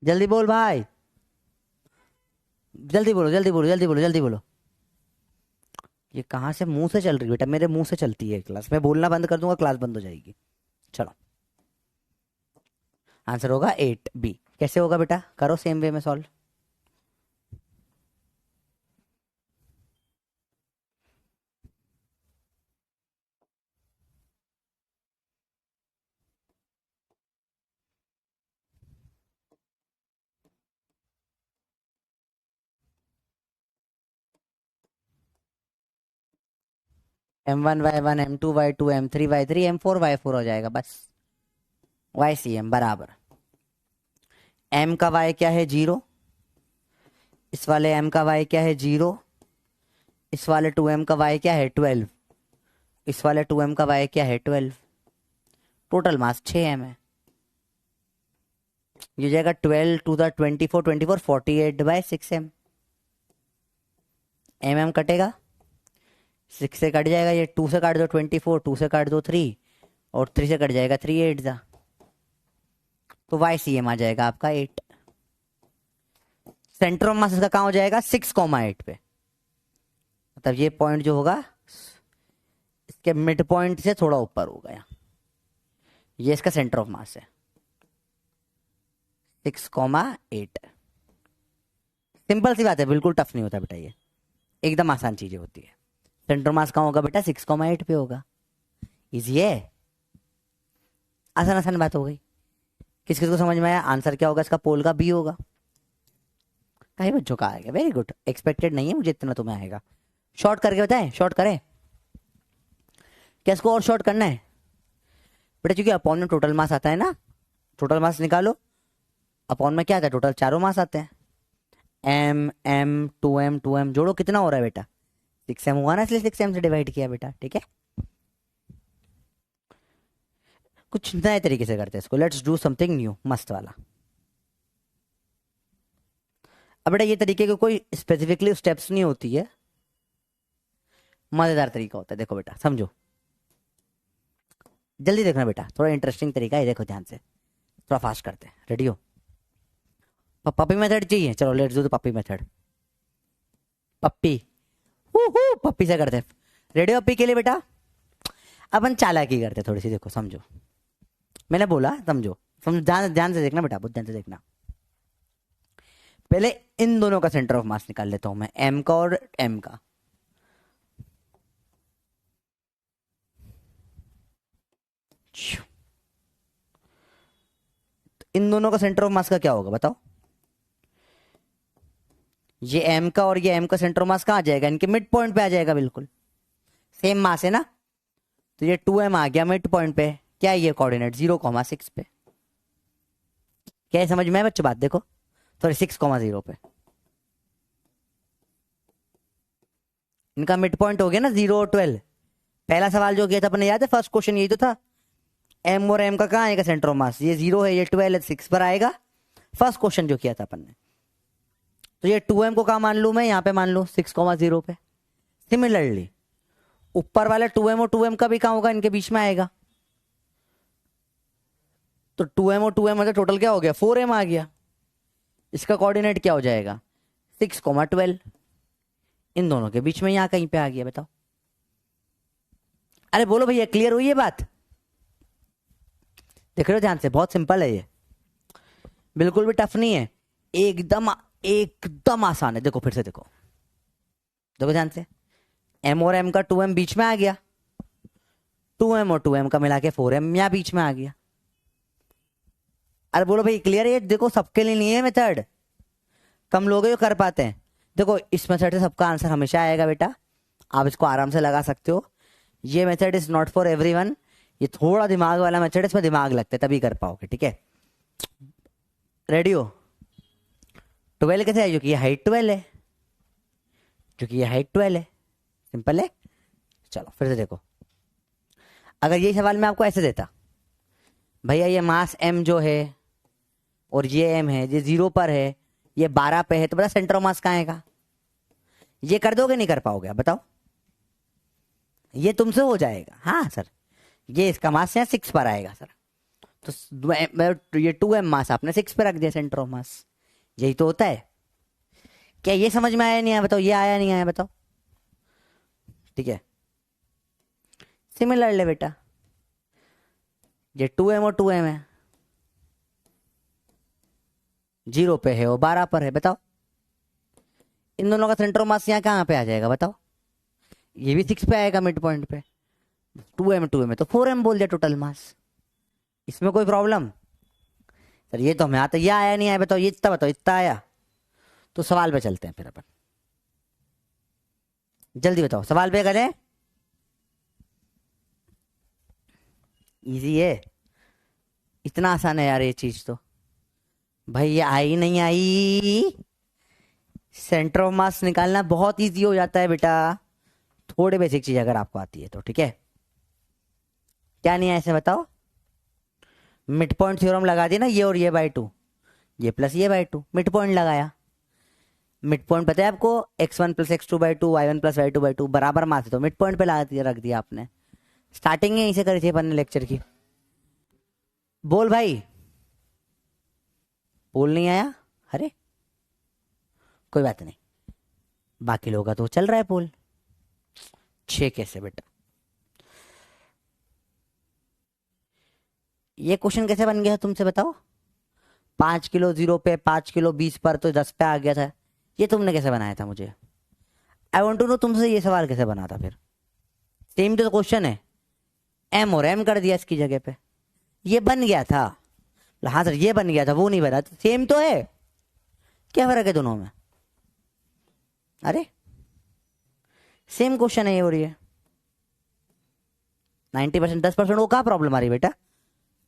जल्दी बोल भाई, जल्दी बोलो जल्दी बोलो जल्दी बोलो जल्दी बोलो। ये कहाँ से मुंह से चल रही है बेटा, मेरे मुंह से चलती है क्लास, मैं बोलना बंद कर दूंगा क्लास बंद हो जाएगी। चलो, आंसर होगा 8B। कैसे होगा बेटा, करो सेम वे में solve. M1 Y1 M2 Y2 M3 Y3 M4 Y4 हो जाएगा बस। YCM बराबर, M का Y क्या है 0, इस वाले M का Y क्या है 0, इस वाले 2M का Y क्या है 12, इस वाले 2M का Y क्या है 12। टोटल मास 6M है। ये जाएगा 12 टू द 24 24 48/6M। MM कटेगा, 6 से कट जाएगा, ये 2 से काट दो 24, 2 से काट दो 3, और 3 से कट जाएगा 3 8 दा, तो YCM आ जाएगा आपका 8। सेंटर ऑफ मास इसका कहाँ हो जाएगा 6,8 पे, मतलब ये पॉइंट जो होगा इसके मिड पॉइंट से थोड़ा ऊपर होगा यहाँ, ये इसका सेंटर ऑफ मास है 6,8। सिंपल सी बात है, बिल्कुल टफ नहीं होता बेटा, ये एकदम आसान चीजें होती है। सेंटर मास कहाँ होगा बेटा 6,8 पे होगा, इजी है, आसान आसान बात हो गई। किस किस को समझ में आया, आंसर क्या होगा इसका, पोल का बी होगा। कई बच्चों का आएगा, वेरी गुड, एक्सपेक्टेड नहीं है मुझे इतना तुम्हें आएगा। शॉर्ट करके बताएं, शॉर्ट करें क्या इसको, और शॉर्ट करना है बेटा, क्योंकि अपॉन में टोटल मास आता है ना, टोटल मास निकालो, अपॉन में क्या आता है, टोटल चारों मास आते हैं। M M 2M 2M जोड़ो, कितना हो रहा है बेटा 6M हुआ ना, इसलिए 6M से डिवाइड किया बेटा, ठीक है। कुछ नए तरीके से करते हैं इसको, लेट्स डू समथिंग न्यू, मस्त वाला। अब बेटा ये तरीके के कोई स्पेसिफिकली स्टेप्स नहीं होती है, मजेदार तरीका होता है, देखो बेटा समझो, जल्दी देखना बेटा, थोड़ा इंटरेस्टिंग तरीका है, देखो ध्यान से, थोड़ा फास्ट करते हैं, रेडी हो। पप्पी मेथड चाहिए, चलो let's do the puppy method. Puppy puppy से करते हैं, रेडी हो पप्पी के लिए बेटा। अपन चालाकी करते हैं थोड़ी सी, देखो समझो, मैंने बोला समझो, समझो, ध्यान ध्यान से देखना बेटा, बहुत ध्यान से देखना। पहले इन दोनों का सेंटर ऑफ मास निकाल लेता हूं मैं, M का और M का। इन दोनों का सेंटर ऑफ मास का क्या होगा बताओ, ये M का और ये M का सेंटर ऑफ मास कहाँ आ जाएगा, इनके मिड पॉइंट पे आ जाएगा, बिल्कुल सेम मास है ना, तो ये 2M आ गया मिड पॉइंट पे, क्या है ये कोऑर्डिनेट 0,6 पे। क्या है समझ में है बच्चों बात, देखो सॉरी 6,0 पे, इनका मिड पॉइंट हो गया ना 0 और 12। पहला सवाल जो किया था अपने याद है, फर्स्ट क्वेश्चन यही तो था, M और M का कहाँ आएगा सेंटर ऑफ मास, ये 0 है, ये 12 है, 6 पर आएगा, फर्स्ट क्वेश्चन जो किया था अपन ने। तो ये 2M को कहाँ मान लू मैं, यहाँ पे मान लू 6,0 पे। सिमिलरली ऊपर वाले 2M और 2M का भी कहाँ होगा, इनके बीच में आएगा, तो 2M और 2M मतलब टोटल क्या हो गया 4M आ गया, इसका कोऑर्डिनेट क्या हो जाएगा 6,12, इन दोनों के बीच में यहाँ कहीं पे आ गया, बताओ। अरे बोलो भैया, क्लियर हुई है बात, देख रहे हो ध्यान से, बहुत सिंपल है ये, बिल्कुल भी टफ नहीं है, एकदम एकदम आसान है। देखो फिर से देखो, देखो ध्यान से, M और M का 2M बीच में आ गया, 2M और 2M का मिला के 4M यहाँ बीच में आ गया। अरे बोलो भाई क्लियर है, ये देखो सबके लिए नहीं है मेथड, कम लोग जो कर पाते हैं। देखो इस मेथड से सबका आंसर हमेशा आएगा बेटा, आप इसको आराम से लगा सकते हो। ये method is not for everyone, ये थोड़ा दिमाग वाला मेथड है, इसमें दिमाग लगता है तभी कर पाओगे, ठीक है। रेडी हो? 12 कैसे है? क्योंकि ये हाइट 12 है, क्योंकि ये हाइट 12 है, सिंपल है। चलो फिर से देखो, अगर ये सवाल मैं आपको ऐसे देता, भैया ये मास m जो है और ये m है, ये 0 पर है, ये 12 पे है, तो बता सेंटर ऑफ मास कहाँ आएगा? ये कर दोगे नहीं कर पाओगे? आप बताओ। ये तुमसे हो जाएगा, हाँ सर, ये इसका मास यहाँ 6 पर आएगा सर, तो ये 2m मास आपने 6 पे रख दिया सेंटर ऑफ मास। यही तो होता है। क्या ये समझ में आया नहीं आया बताओ? ये आया नहीं आया बताओ? ठीक है, सिमिलर ले बेटा, ये 2m और 2m है, 0 पे है और 12 पर है, बताओ इन दोनों का सेंटर ऑफ मास यहाँ कहाँ पे आ जाएगा बताओ? ये भी 6 पे आएगा मिड पॉइंट पे, 2m है तो 4m बोल दिया टोटल मास। इसमें कोई प्रॉब्लम? सर ये तो हमें आता, ये आया नहीं आया बताओ? ये इतना बताओ, इतना आया? तो सवाल पे चलते हैं फिर अपन, जल्दी बताओ सवाल पे करें। इजी है, इतना आसान है यार ये चीज तो। भाई ये आई नहीं आई, सेंटर ऑफ मास निकालना बहुत इजी हो जाता है बेटा, थोड़े बेसिक चीज अगर आपको आती है तो, ठीक है। क्या नहीं है ऐसे बताओ? मिड पॉइंट थ्योरम लगा दी ना, ये और ये बाय 2, ये प्लस ये बाय 2, मिड पॉइंट लगाया। मिड पॉइंट पता है आपको? x1 plus x2 by 2, y1 plus y2 by 2 बराबर मास है, तो मिड पॉइंट पे लगा दिया, रख दिया आपने। स्टार्टिंग यहीं से करी थी अपन ने लेक्चर की। बोल भाई, बोल नहीं आया? अरे कोई बात नहीं, बाकी लोगों का तो चल रहा है पोल। 6 कैसे बेटा? ये क्वेश्चन कैसे बन गया तुमसे बताओ? 5 किलो 0 पे, 5 किलो 20 पर, तो 10 पे आ गया था। ये तुमने कैसे बनाया था? मुझे आई वॉन्ट टू नो तुमसे ये सवाल कैसे बना था फिर? सेम तो क्वेश्चन है, m और m कर दिया इसकी जगह पे, ये बन गया था। हाँ सर ये बन गया था, वो नहीं बना, तो सेम तो है, क्या फर्क है दोनों में? अरे सेम क्वेश्चन है ये और ये, 90%, 10% वो कहाँ प्रॉब्लम आ रही बेटा?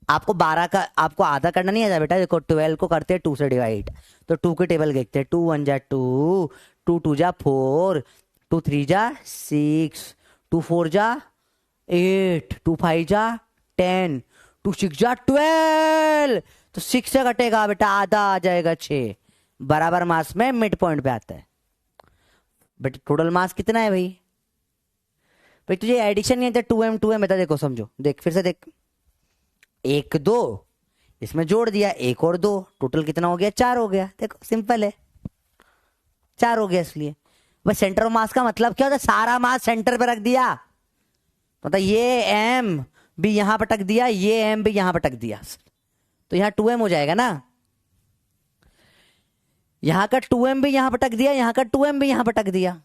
आपको 12 का आपको आधा करना नहीं आता बेटा? देखो 12 को करते हैं 2 से डिवाइड, तो 2 के टेबल देखते हैं, 2 1 जा 2, 2 2 जा 4, 2 3 जा 6, 2 4 जा 8, 2 5 जा 10, 2 6 जा 12, तो 6 से कटेगा बेटा, आधा आ जाएगा 6, बराबर मास में मिड पॉइंट पे आता है। बट टोटल मास कितना है भाई? भाई तुझे एडिशन नहीं आता, 2m बता, देखो समझो, देख फिर से देख, 1 2, इसमें जोड़ दिया 1 और 2, टोटल कितना हो गया? 4 हो गया। देखो सिंपल है, 4 हो गया। इसलिए बस सेंटर ऑफ मास का मतलब क्या होता है? सारा मास सेंटर पे रख दिया, मतलब ये m भी यहां पटक दिया, ये m भी यहां पटक दिया, तो यहां 2m हो जाएगा ना। यहां का 2m भी यहां पटक दिया, यहां का 2m भी यहां पटक दिया,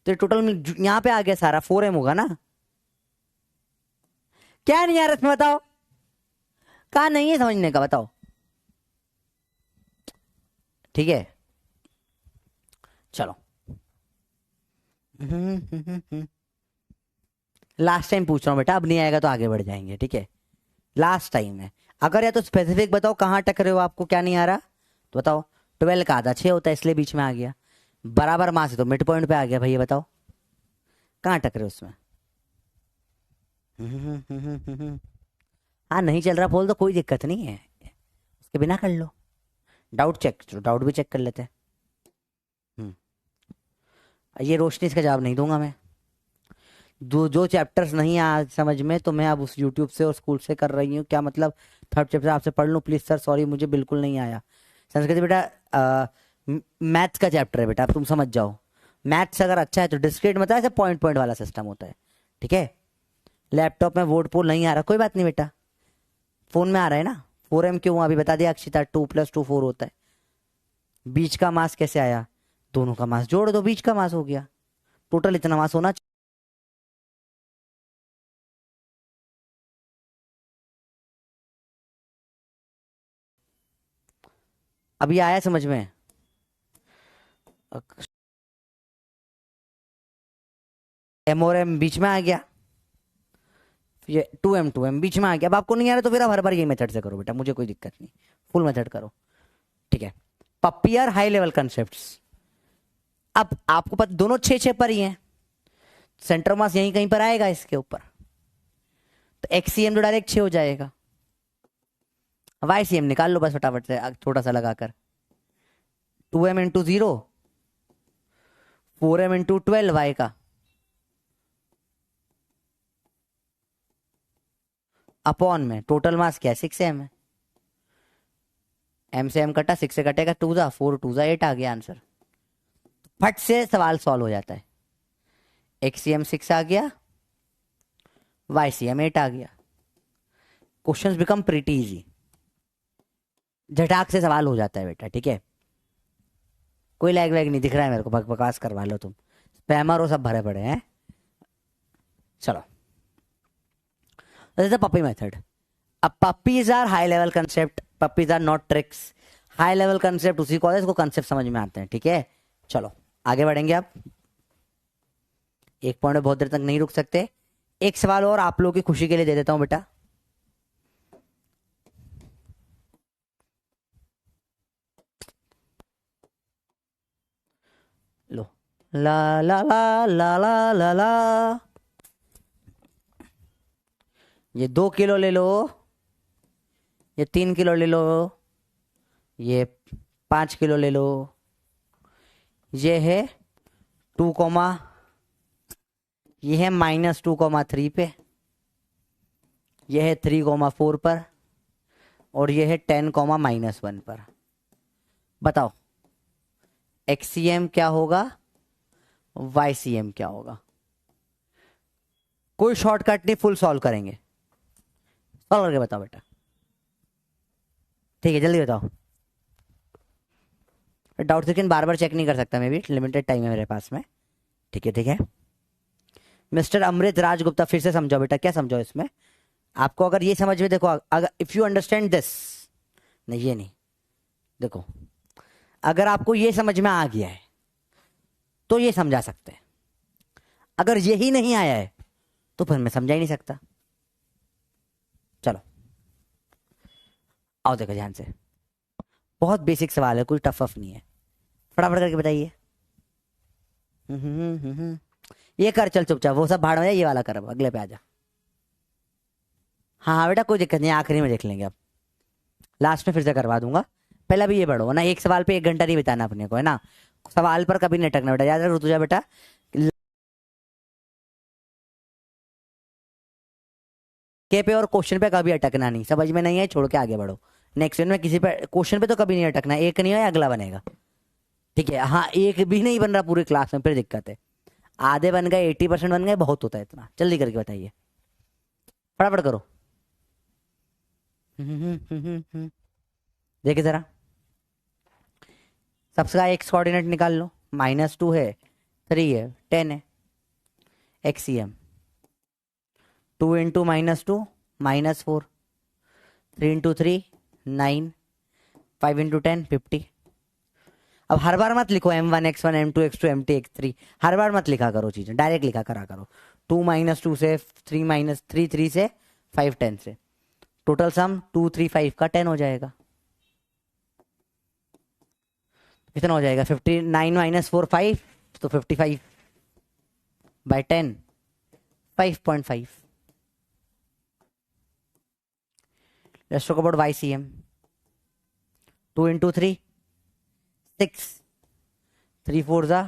तो टोटल यहां पे आ गया सारा 4m होगा ना। क्या नहीं यार इसमें बताओ? कहा नहीं है समझने का बताओ? ठीक है चलो, लास्ट टाइम पूछ रहा हूं बेटा, अब नहीं आएगा तो आगे बढ़ जाएंगे, ठीक है। लास्ट टाइम है, अगर या तो स्पेसिफिक बताओ कहां टकरे हो, आपको क्या नहीं आ रहा तो बताओ। 12 का आधा 6 होता है, इसलिए बीच में आ गया, बराबर मास है तो मिड पॉइंट पे आ गया भाई, ये बताओ कहां टकरे उसमें? हाँ नहीं चल रहा बोल तो कोई दिक्कत नहीं है, उसके बिना कर लो। डाउट भी चेक कर लेते हैं। ये रोशनी इसका जवाब नहीं दूंगा मैं, जो चैप्टर्स नहीं आ समझ में तो मैं अब उस यूट्यूब से और स्कूल से कर रही हूँ, क्या मतलब 3rd चैप्टर आपसे पढ़ लूँ प्लीज सर? सॉरी मुझे बिल्कुल नहीं आया। संस्कृत बेटा मैथ्स का चैप्टर है बेटा, अब तुम समझ जाओ। मैथ्स अगर अच्छा है तो डिस्क्रीट मतलब ऐसे पॉइंट पॉइंट वाला सिस्टम होता है, ठीक है। लैपटॉप में वोट पोल नहीं आ रहा, कोई बात नहीं बेटा, फोन में आ रहा है ना। 4m क्यों अभी बता दिया अक्षिता, 2 + 2 4 होता है। बीच का मास कैसे आया? दोनों का मास जोड़ दो, बीच का मास हो गया, टोटल इतना मास होना चाहिए। अभी आया समझ में? एम और एम बीच में आ गया, ये 2m बीच में आ गया। अब आपको नहीं आ रहा तो फिर आप हर बार ये मेथड से करो बेटा, मुझे कोई दिक्कत नहीं, फुल मेथड करो, ठीक है। पप्पी आर हाई लेवल कंसेप्ट्स। अब आपको पता दोनों 6 पर ही हैं, सेंटर मास यहीं कहीं पर आएगा इसके ऊपर, तो एक्सीएम जो डायरेक्ट 6 हो जाएगा। वाईसीएम निकाल लो बस फटाफट से छोटा सा लगाकर, 2m into 0, 4m into 12 y का, अपॉन में टोटल मास क्या है 6m है, m से m कटा, 6 से कटेगा 2 जा 4, 2 जा 8 आ गया आंसर। फट से सवाल सॉल्व हो जाता है। एक्सीएम 6 आ गया, वाईसीएम 8 आ गया, क्वेश्चंस बिकम प्रीटी इजी, झटाक से सवाल हो जाता है बेटा, ठीक है। कोई लैग वैग नहीं दिख रहा है मेरे को, बकवास करवा लो तुम, स्पैमर वो सब भरे पड़े हैं। चलो पप्पी मेथड। अब puppies are high level concept, puppies are not tricks. High level concept उसी को इसको कंसेप्ट समझ में आते हैं, ठीक है। चलो आगे बढ़ेंगे। आप एक पॉइंट में बहुत देर तक नहीं रुक सकते, एक सवाल और आप लोगों की खुशी के लिए दे देता हूं बेटा। लो, ला ला ला ला ला ला ला, ये 2 किलो ले लो, ये 3 किलो ले लो, ये 5 किलो ले लो, ये है 2, ये है -2,3 पे, ये है 3,4 पर, और ये है 10,-1 पर। बताओ एक्सीएम क्या होगा, वाईसीएम क्या होगा। कोई शॉर्टकट नहीं, फुल सॉल्व करेंगे। सॉल्व करके बताओ बेटा, ठीक है जल्दी बताओ। डाउट सेकंड बार बार चेक नहीं कर सकता मैं भी, लिमिटेड टाइम है मेरे पास में, ठीक है ठीक है। मिस्टर अमृत राज गुप्ता, फिर से समझाओ बेटा, क्या समझाओ इसमें आपको। अगर ये समझ में, देखो अगर इफ यू अंडरस्टैंड दिस, नहीं ये नहीं, देखो अगर आपको ये समझ में आ गया है तो ये समझा सकते हैं, अगर यही नहीं आया है तो फिर मैं समझा ही नहीं सकता। चलो आओ देखो ध्यान से, बहुत बेसिक सवाल है, कोई टफ अफ नहीं है, फटाफट करके बताइए। ये कर चल चुपचाप, वो सब भाड़ में, ये वाला कर, अब अगले पे आ जा। हाँ हाँ बेटा कोई दिक्कत नहीं, आखिरी में देख लेंगे, अब लास्ट में फिर से करवा दूंगा। पहला भी ये पढ़ो ना, एक सवाल पे 1 घंटा नहीं बिताना अपने को, है ना। सवाल पर कभी नहीं अटकना बेटा, याद रख रुतुजा बेटा। के पे और क्वेश्चन पे कभी अटकना नहीं, समझ में नहीं है छोड़ के आगे बढ़ो। नेक्स्ट में किसी पे क्वेश्चन पे तो कभी नहीं अटकना, एक नहीं है अगला बनेगा, ठीक है। हाँ एक भी नहीं बन रहा पूरी क्लास में, फिर दिक्कत है। आधे बन गए, 80% बन गए, बहुत होता है इतना। जल्दी करके बताइए, फटाफट करो। देखिए जरा, सबका एक्स कोऑर्डिनेट निकाल लो, -2 है, 3 है, 10 है। एक्सीएम 2 इंटू -2 -4, 3 इंटू 3 9, 5 इंटू 10 50। अब हर बार मत लिखो m1 x1 m2 x2 m2 x3, हर बार मत लिखा करो चीजें, डायरेक्ट लिखा करा करो। 2 -2 से 3 3 से 5 10 से, टोटल सम 2 3 5 का 10 हो जाएगा। कितना हो जाएगा 59 -4 5, तो 55 bye 10 5.5। Let's talk about YCM. 2 into 3 6, 3 4 जा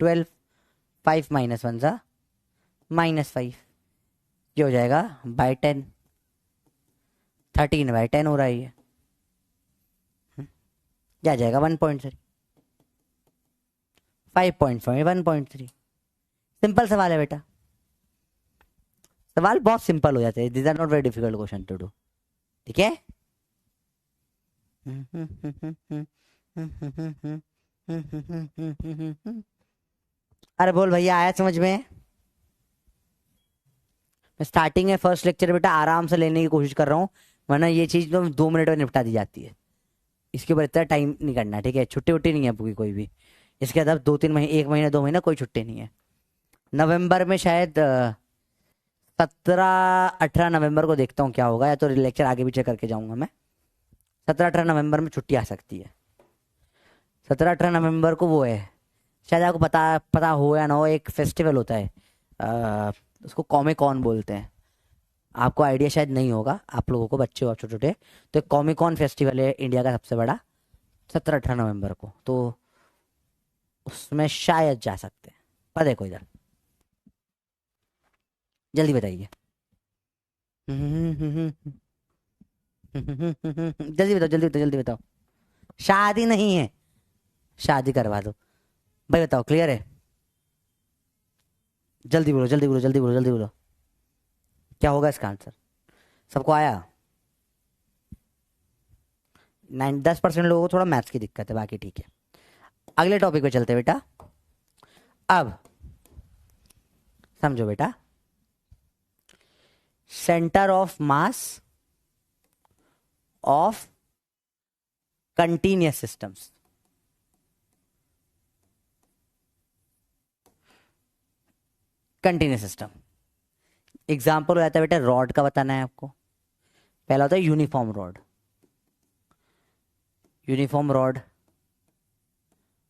12, 5 minus 1 जा -5, ये हो जाएगा बाय 10, 13 बाय 10 हो रहा है ये, क्या जाएगा 1.3, 5.5 1.3। सिंपल सवाल है बेटा, सवाल बहुत सिंपल हो जाते हैं, these are not very difficult question to do, ठीक है। अरे बोल भैया आया समझ में। मैं स्टार्टिंग में फर्स्ट लेक्चर बेटा आराम से लेने की कोशिश कर रहा हूँ, वरना ये चीज तो 2 मिनट में निपटा दी जाती है, इसके ऊपर इतना टाइम नहीं करना, ठीक है। छुट्टी उट्टी नहीं है पूरी कोई भी, इसके बाद 2 3 महीने 1 महीना 2 महीना कोई छुट्टी नहीं है। नवंबर में शायद 17-18 नवंबर को देखता हूँ क्या होगा, या तो लेक्चर आगे पीछे करके जाऊंगा मैं। 17-18 नवंबर में छुट्टी आ सकती है। 17-18 नवंबर को वो है, शायद आपको पता पता हो या ना हो, एक फेस्टिवल होता है, उसको कॉमिक कॉन बोलते हैं। आपको आइडिया शायद नहीं होगा, आप लोगों को, बच्चे हो आप छोटे छोटे, तो कॉमिक कॉन फेस्टिवल है इंडिया का सबसे बड़ा, 17-18 नवंबर को, तो उसमें शायद जा सकते हैं। पर देखो इधर, जल्दी बताइए। जल्दी बताओ, जल्दी बताओ, जल्दी बताओ। शादी नहीं है, शादी करवा दो भाई, बताओ क्लियर है? जल्दी बोलो, जल्दी बोलो, जल्दी बोलो, जल्दी बोलो, क्या होगा इसका आंसर? सबको आया? 10% लोगों को थोड़ा मैथ्स की दिक्कत है, बाकी ठीक है। अगले टॉपिक पे चलते हैं बेटा। अब समझो बेटा, centre of mass of continuous systems. Continuous system example हो जाता है बेटा, रॉड का बताना है आपको। पहला होता है यूनिफॉर्म रॉड, यूनिफॉर्म रॉड,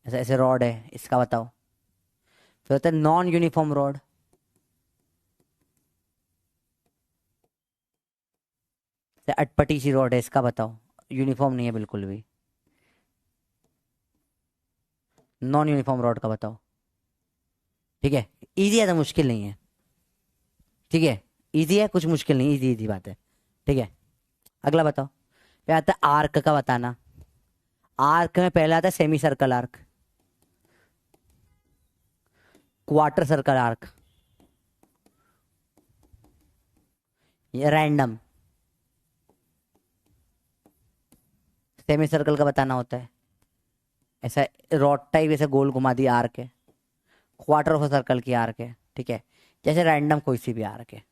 ऐसे ऐसे रॉड है, इसका बताओ। फिर होता है नॉन यूनिफॉर्म रॉड, अटपटी सी रॉड है, इसका बताओ, यूनिफॉर्म नहीं है बिल्कुल भी। नॉन यूनिफॉर्म रॉड का बताओ। ठीक है, इजी है तो मुश्किल नहीं है। ठीक है, इजी है, कुछ मुश्किल नहीं, इजी इजी बात है। ठीक है, अगला बताओ। फिर आता है आर्क का बताना। आर्क में पहला आता है semi circle arc, quarter circle arc, ये रैंडम। सेमी सर्कल का बताना होता है, ऐसा रॉड टाइप ऐसे गोल घुमा दिया आर्क है। क्वार्टर ऑफ सर्कल की आर्क है, ठीक है, जैसे रैंडम कोई सी भी आर्क है।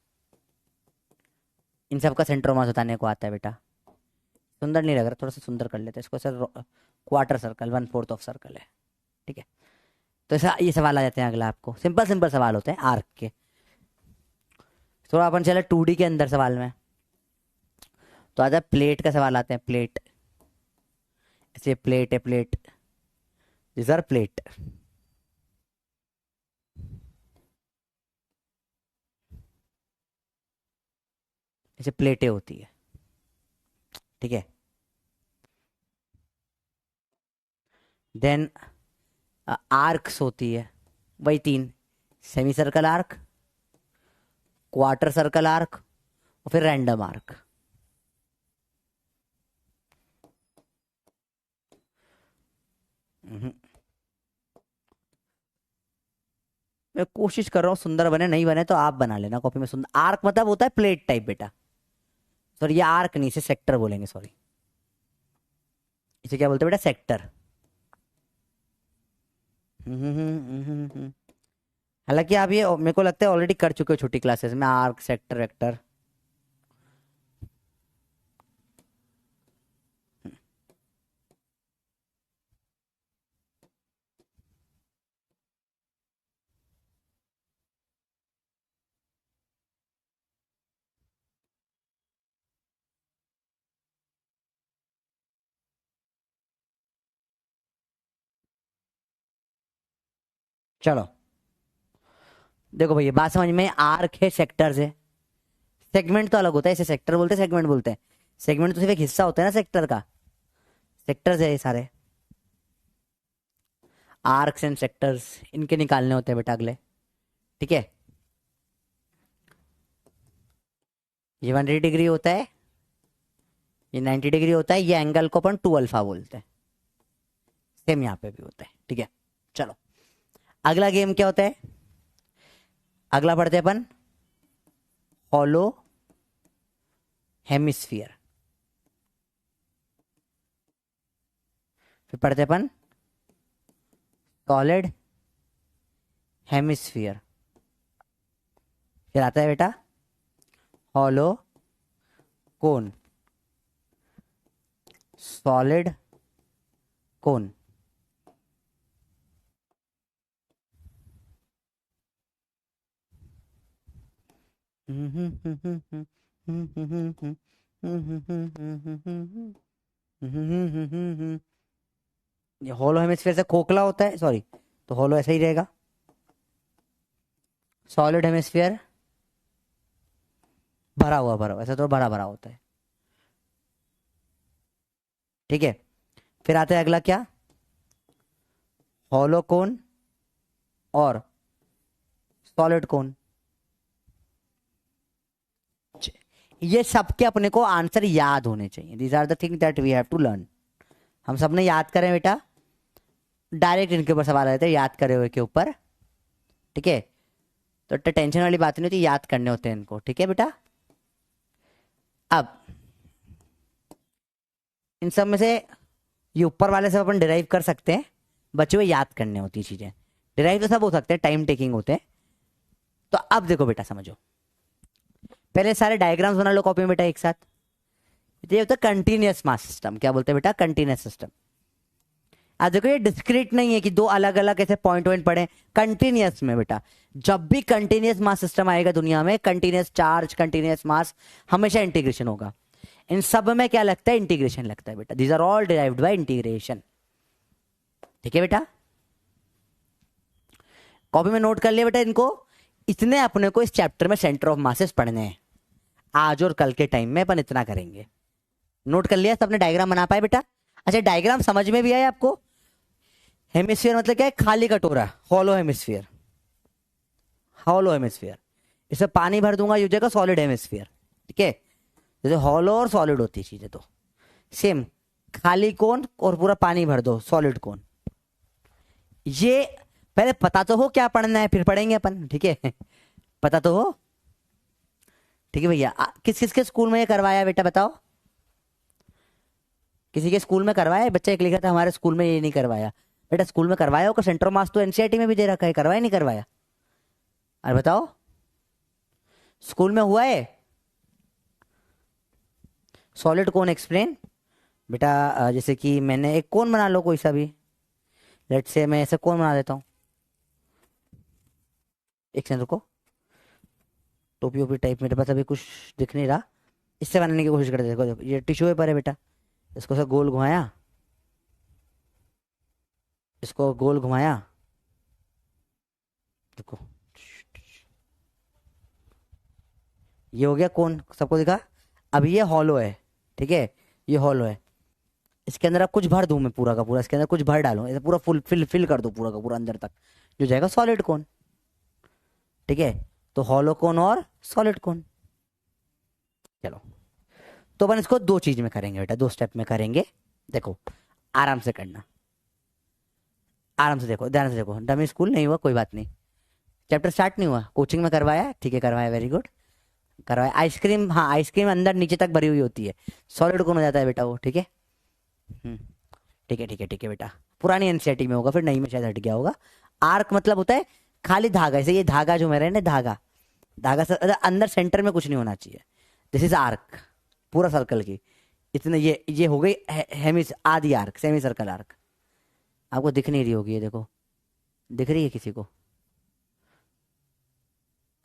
इन सब का सेंटर मास बताने को आता है बेटा। सुंदर नहीं लग रहा, थोड़ा सा सुंदर कर लेते हैं इसको sir. Quarter circle 1/4 of circle है, ठीक है। तो ऐसा ये सवाल आ जाते हैं अगला, आपको सिंपल सिंपल सवाल होते हैं आर्क के। थोड़ा अपन चले 2D के अंदर सवाल में, तो आता है प्लेट का सवाल आते हैं। प्लेट, ऐसे प्लेट है, प्लेट, दिस आर प्लेट। ऐसे प्लेटें होती है, ठीक है। देन आर्क्स होती है, वही 3, semi circle arc, quarter circle arc, और फिर रैंडम आर्क। मैं कोशिश कर रहा हूँ सुंदर बने, नहीं बने तो आप बना लेना कॉपी में। सुंदर आर्क मतलब होता है प्लेट टाइप बेटा। सॉरी, ये आर्क नहीं, इसे सेक्टर बोलेंगे, सॉरी। इसे क्या बोलते हैं बेटा? सेक्टर। हालांकि आप ये मेरे को लगता है ऑलरेडी कर चुके हो छोटी क्लासेस में, आर्क, सेक्टर, वेक्टर। चलो देखो भैया, बात समझ में, आर्क है, सेक्टर्स है। सेगमेंट तो अलग होता है, इसे सेक्टर बोलते हैं, सेगमेंट बोलते हैं। सेगमेंट तो सिर्फ एक हिस्सा होता है ना सेक्टर का, सेक्टर्स है ये सारे। आर्क्स एंड सेक्टर्स इनके निकालने होते हैं बेटा अगले, ठीक है। ये 180 डिग्री होता है, ये 90 डिग्री होता है, ये एंगल को अपन 2 अल्फा बोलते हैं। सेम यहाँ पे भी होता है, ठीक है। चलो अगला गेम क्या होता है, अगला पढ़ते हैं अपन, हॉलो हेमिस्फीयर। फिर पढ़ते हैं अपन सॉलिड हेमिस्फीयर। फिर आता है बेटा हॉलो कोन, सॉलिड कोन। ये होलो हेमिस्फीयर से खोखला होता है, सॉरी, तो होलो ऐसा ही रहेगा। सॉलिड हेमिस्फीयर भरा हुआ, ऐसा तो भरा भरा होता है। ठीक है, फिर आता है अगला क्या, होलो कोन और सॉलिड कोन। ये सबके अपने को आंसर याद होने चाहिए। These are the thing that we have to learn. हम सबने याद करें बेटा, डायरेक्ट इनके ऊपर सवाल आते हैं याद करे हुए के ऊपर। ठीक है, तो टेंशन वाली बात नहीं होती, याद करने होते हैं इनको। ठीक है बेटा, अब इन सब में से ये ऊपर वाले सब अपन डिराइव कर सकते हैं, बच्चों को याद करने होती चीजें। डिराइव तो सब हो सकते हैं, टाइम टेकिंग होते हैं। तो अब देखो बेटा समझो, पहले सारे डायग्राम्स बना लो कॉपी में बेटा एक साथ। ये होता है कंटिन्यूअस मास सिस्टम। क्या बोलते हैं बेटा, कंटिन्यूअस सिस्टम। आज देखो ये डिस्क्रीट नहीं है कि दो अलग अलग ऐसे पॉइंट पॉइंट पड़े, कंटिन्यूअस में बेटा। जब भी कंटिन्यूअस मास सिस्टम आएगा दुनिया में, कंटिन्यूअस चार्ज, कंटिन्यूअस मास, हमेशा इंटीग्रेशन होगा। इन सब में क्या लगता है, इंटीग्रेशन लगता है बेटा। These are all derived by integration. ठीक है बेटा, कॉपी में नोट कर लिया बेटा इनको। इतने अपने को इस चैप्टर में सेंटर ऑफ मासेस पढ़ने हैं। आज और कल के टाइम में अपन इतना करेंगे। नोट कर लिया सबने, डायग्राम बना पाए बेटा? अच्छा, डायग्राम समझ में भी आया आपको? हेमिस्फीयर मतलब क्या है, खाली कटोरा, हॉलो हेमिस्फीयर। हॉलो हेमिस्फीयर, इसमें पानी भर दूंगा, ये हो जाएगा सॉलिड हेमिस्फीयर। ठीक है, जैसे हॉलो और सॉलिड होती है चीजें, तो सेम खाली कोन और पूरा पानी भर दो, सॉलिड कोन। ये पहले पता तो हो क्या पढ़ना है, फिर पढ़ेंगे अपन। ठीक है, पता तो हो। ठीक है भैया, किस किस के स्कूल में ये करवाया बेटा बताओ? किसी के स्कूल में करवाया है? बच्चा एक लिखा था हमारे स्कूल में ये नहीं करवाया। बेटा स्कूल में करवाया होगा, सेंटर मास तो एनसीईआरटी में भी दे रखा है, करवाया नहीं करवाया? अरे बताओ, स्कूल में हुआ है? सॉलिड कोन एक्सप्लेन बेटा। जैसे कि मैंने एक कोन बना लो कोई सा भी, लेट से मैं ऐसे कोन बना देता हूँ। एक सेकंड रुको, टोपी ओपी टाइप मेरे पास अभी कुछ दिख नहीं रहा, इससे बनाने की कोशिश करते। देखो देखो, ये टिश्यू पेपर है बेटा, इसको से गोल घुमाया, इसको गोल घुमाया, देखो ये हो गया कोन, सबको दिखा? अब ये हॉलो है। ठीक है, ये हॉलो है। इसके अंदर अब कुछ भर दूं मैं, पूरा का पूरा इसके अंदर कुछ भर डालूं, ऐसे पूरा फुल फिल कर दूं पूरा का पूरा अंदर तक, जो जाएगा सॉलिड कोन। ठीक है, तो हॉलो कोन और सॉलिड कोन। चलो, तो अपन इसको दो चीज में करेंगे बेटा, दो स्टेप में करेंगे। देखो आराम से करना, आराम से देखो, ध्यान से देखो। डमी स्कूल नहीं हुआ कोई बात नहीं, चैप्टर स्टार्ट नहीं हुआ, कोचिंग में करवाया। ठीक है, करवाया, वेरी गुड, करवाया। आइसक्रीम, हाँ आइसक्रीम अंदर नीचे तक भरी हुई होती है, सॉलिड कौन हो जाता है बेटा वो। ठीक है, हम्म, ठीक है ठीक है ठीक है बेटा। पुरानी एनसीईआरटी में होगा, फिर नई में शायद हट गया होगा। आर्क मतलब होता है खाली धागा, जैसे ये धागा जो मेरा है ना, धागा, धागा से अंदर सेंटर में कुछ नहीं होना चाहिए। दिस इज आर्क, पूरा सर्कल की। इतने ये हो गई हेमिस आदि आर्क, सेमी सर्कल आर्क। आपको दिख नहीं रही होगी, ये देखो, दिख रही है किसी को?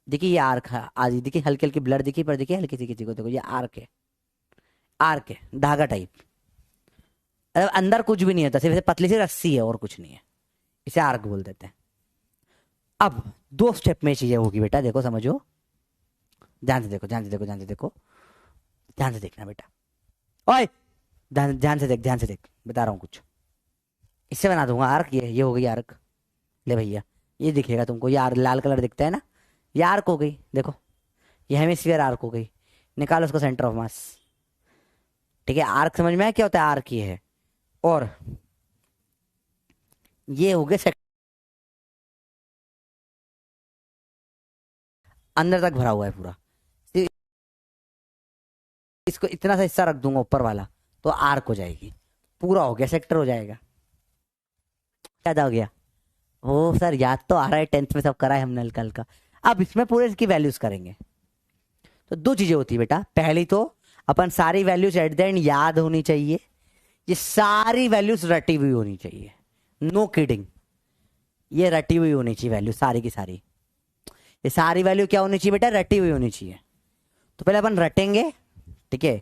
देखिए ये आर्क है आदि, देखिए हल्की हल्की ब्लर दिखी, पर देखिए हल्की सी किसी को, देखो ये आर्क है, आर्क है, धागा टाइप। अंदर कुछ भी नहीं होता, सिर्फ पतली सी रस्सी है और कुछ नहीं है, इसे आर्क बोल देते हैं। अब दो स्टेप में चीजें होगी बेटा, देखो समझो, ध्यान से देखो, ध्यान से देखो, ध्यान से देखो, ध्यान से देखना बेटा। ओए ध्यान ध्यान से देख, ध्यान से देख, बता रहा हूँ कुछ। इससे बना दूंगा आर्क, ये हो गई आर्क। ले भैया, ये दिखेगा तुमको, ये लाल कलर दिखता है ना, ये आर्क हो गई। देखो ये हेमिस्फीयर आर्क हो गई, निकालो उसको सेंटर ऑफ मास। ठीक है, आर्क समझ में आया क्या होता है? आर्क ये है, और ये हो गए अंदर तक भरा हुआ है पूरा। इसको इतना सा हिस्सा रख दूंगा ऊपर वाला, तो आर्क हो जाएगी, पूरा हो गया, सेक्टर हो जाएगा। क्या हो गया? ओ सर याद तो आ रहा है, 10th में सब करा है हमने हल्का हल्का। अब इसमें पूरे इसकी वैल्यूज करेंगे। तो दो चीजें होती है बेटा, पहली तो अपन सारी वैल्यूज एट द एंड याद होनी चाहिए, ये सारी वैल्यूज रटी हुई होनी चाहिए, नो किडिंग, ये रटी हुई होनी चाहिए वैल्यू सारी की सारी। ये सारी वैल्यू क्या होनी चाहिए बेटा, रटी हुई होनी चाहिए। तो पहले अपन रटेंगे, ठीक है,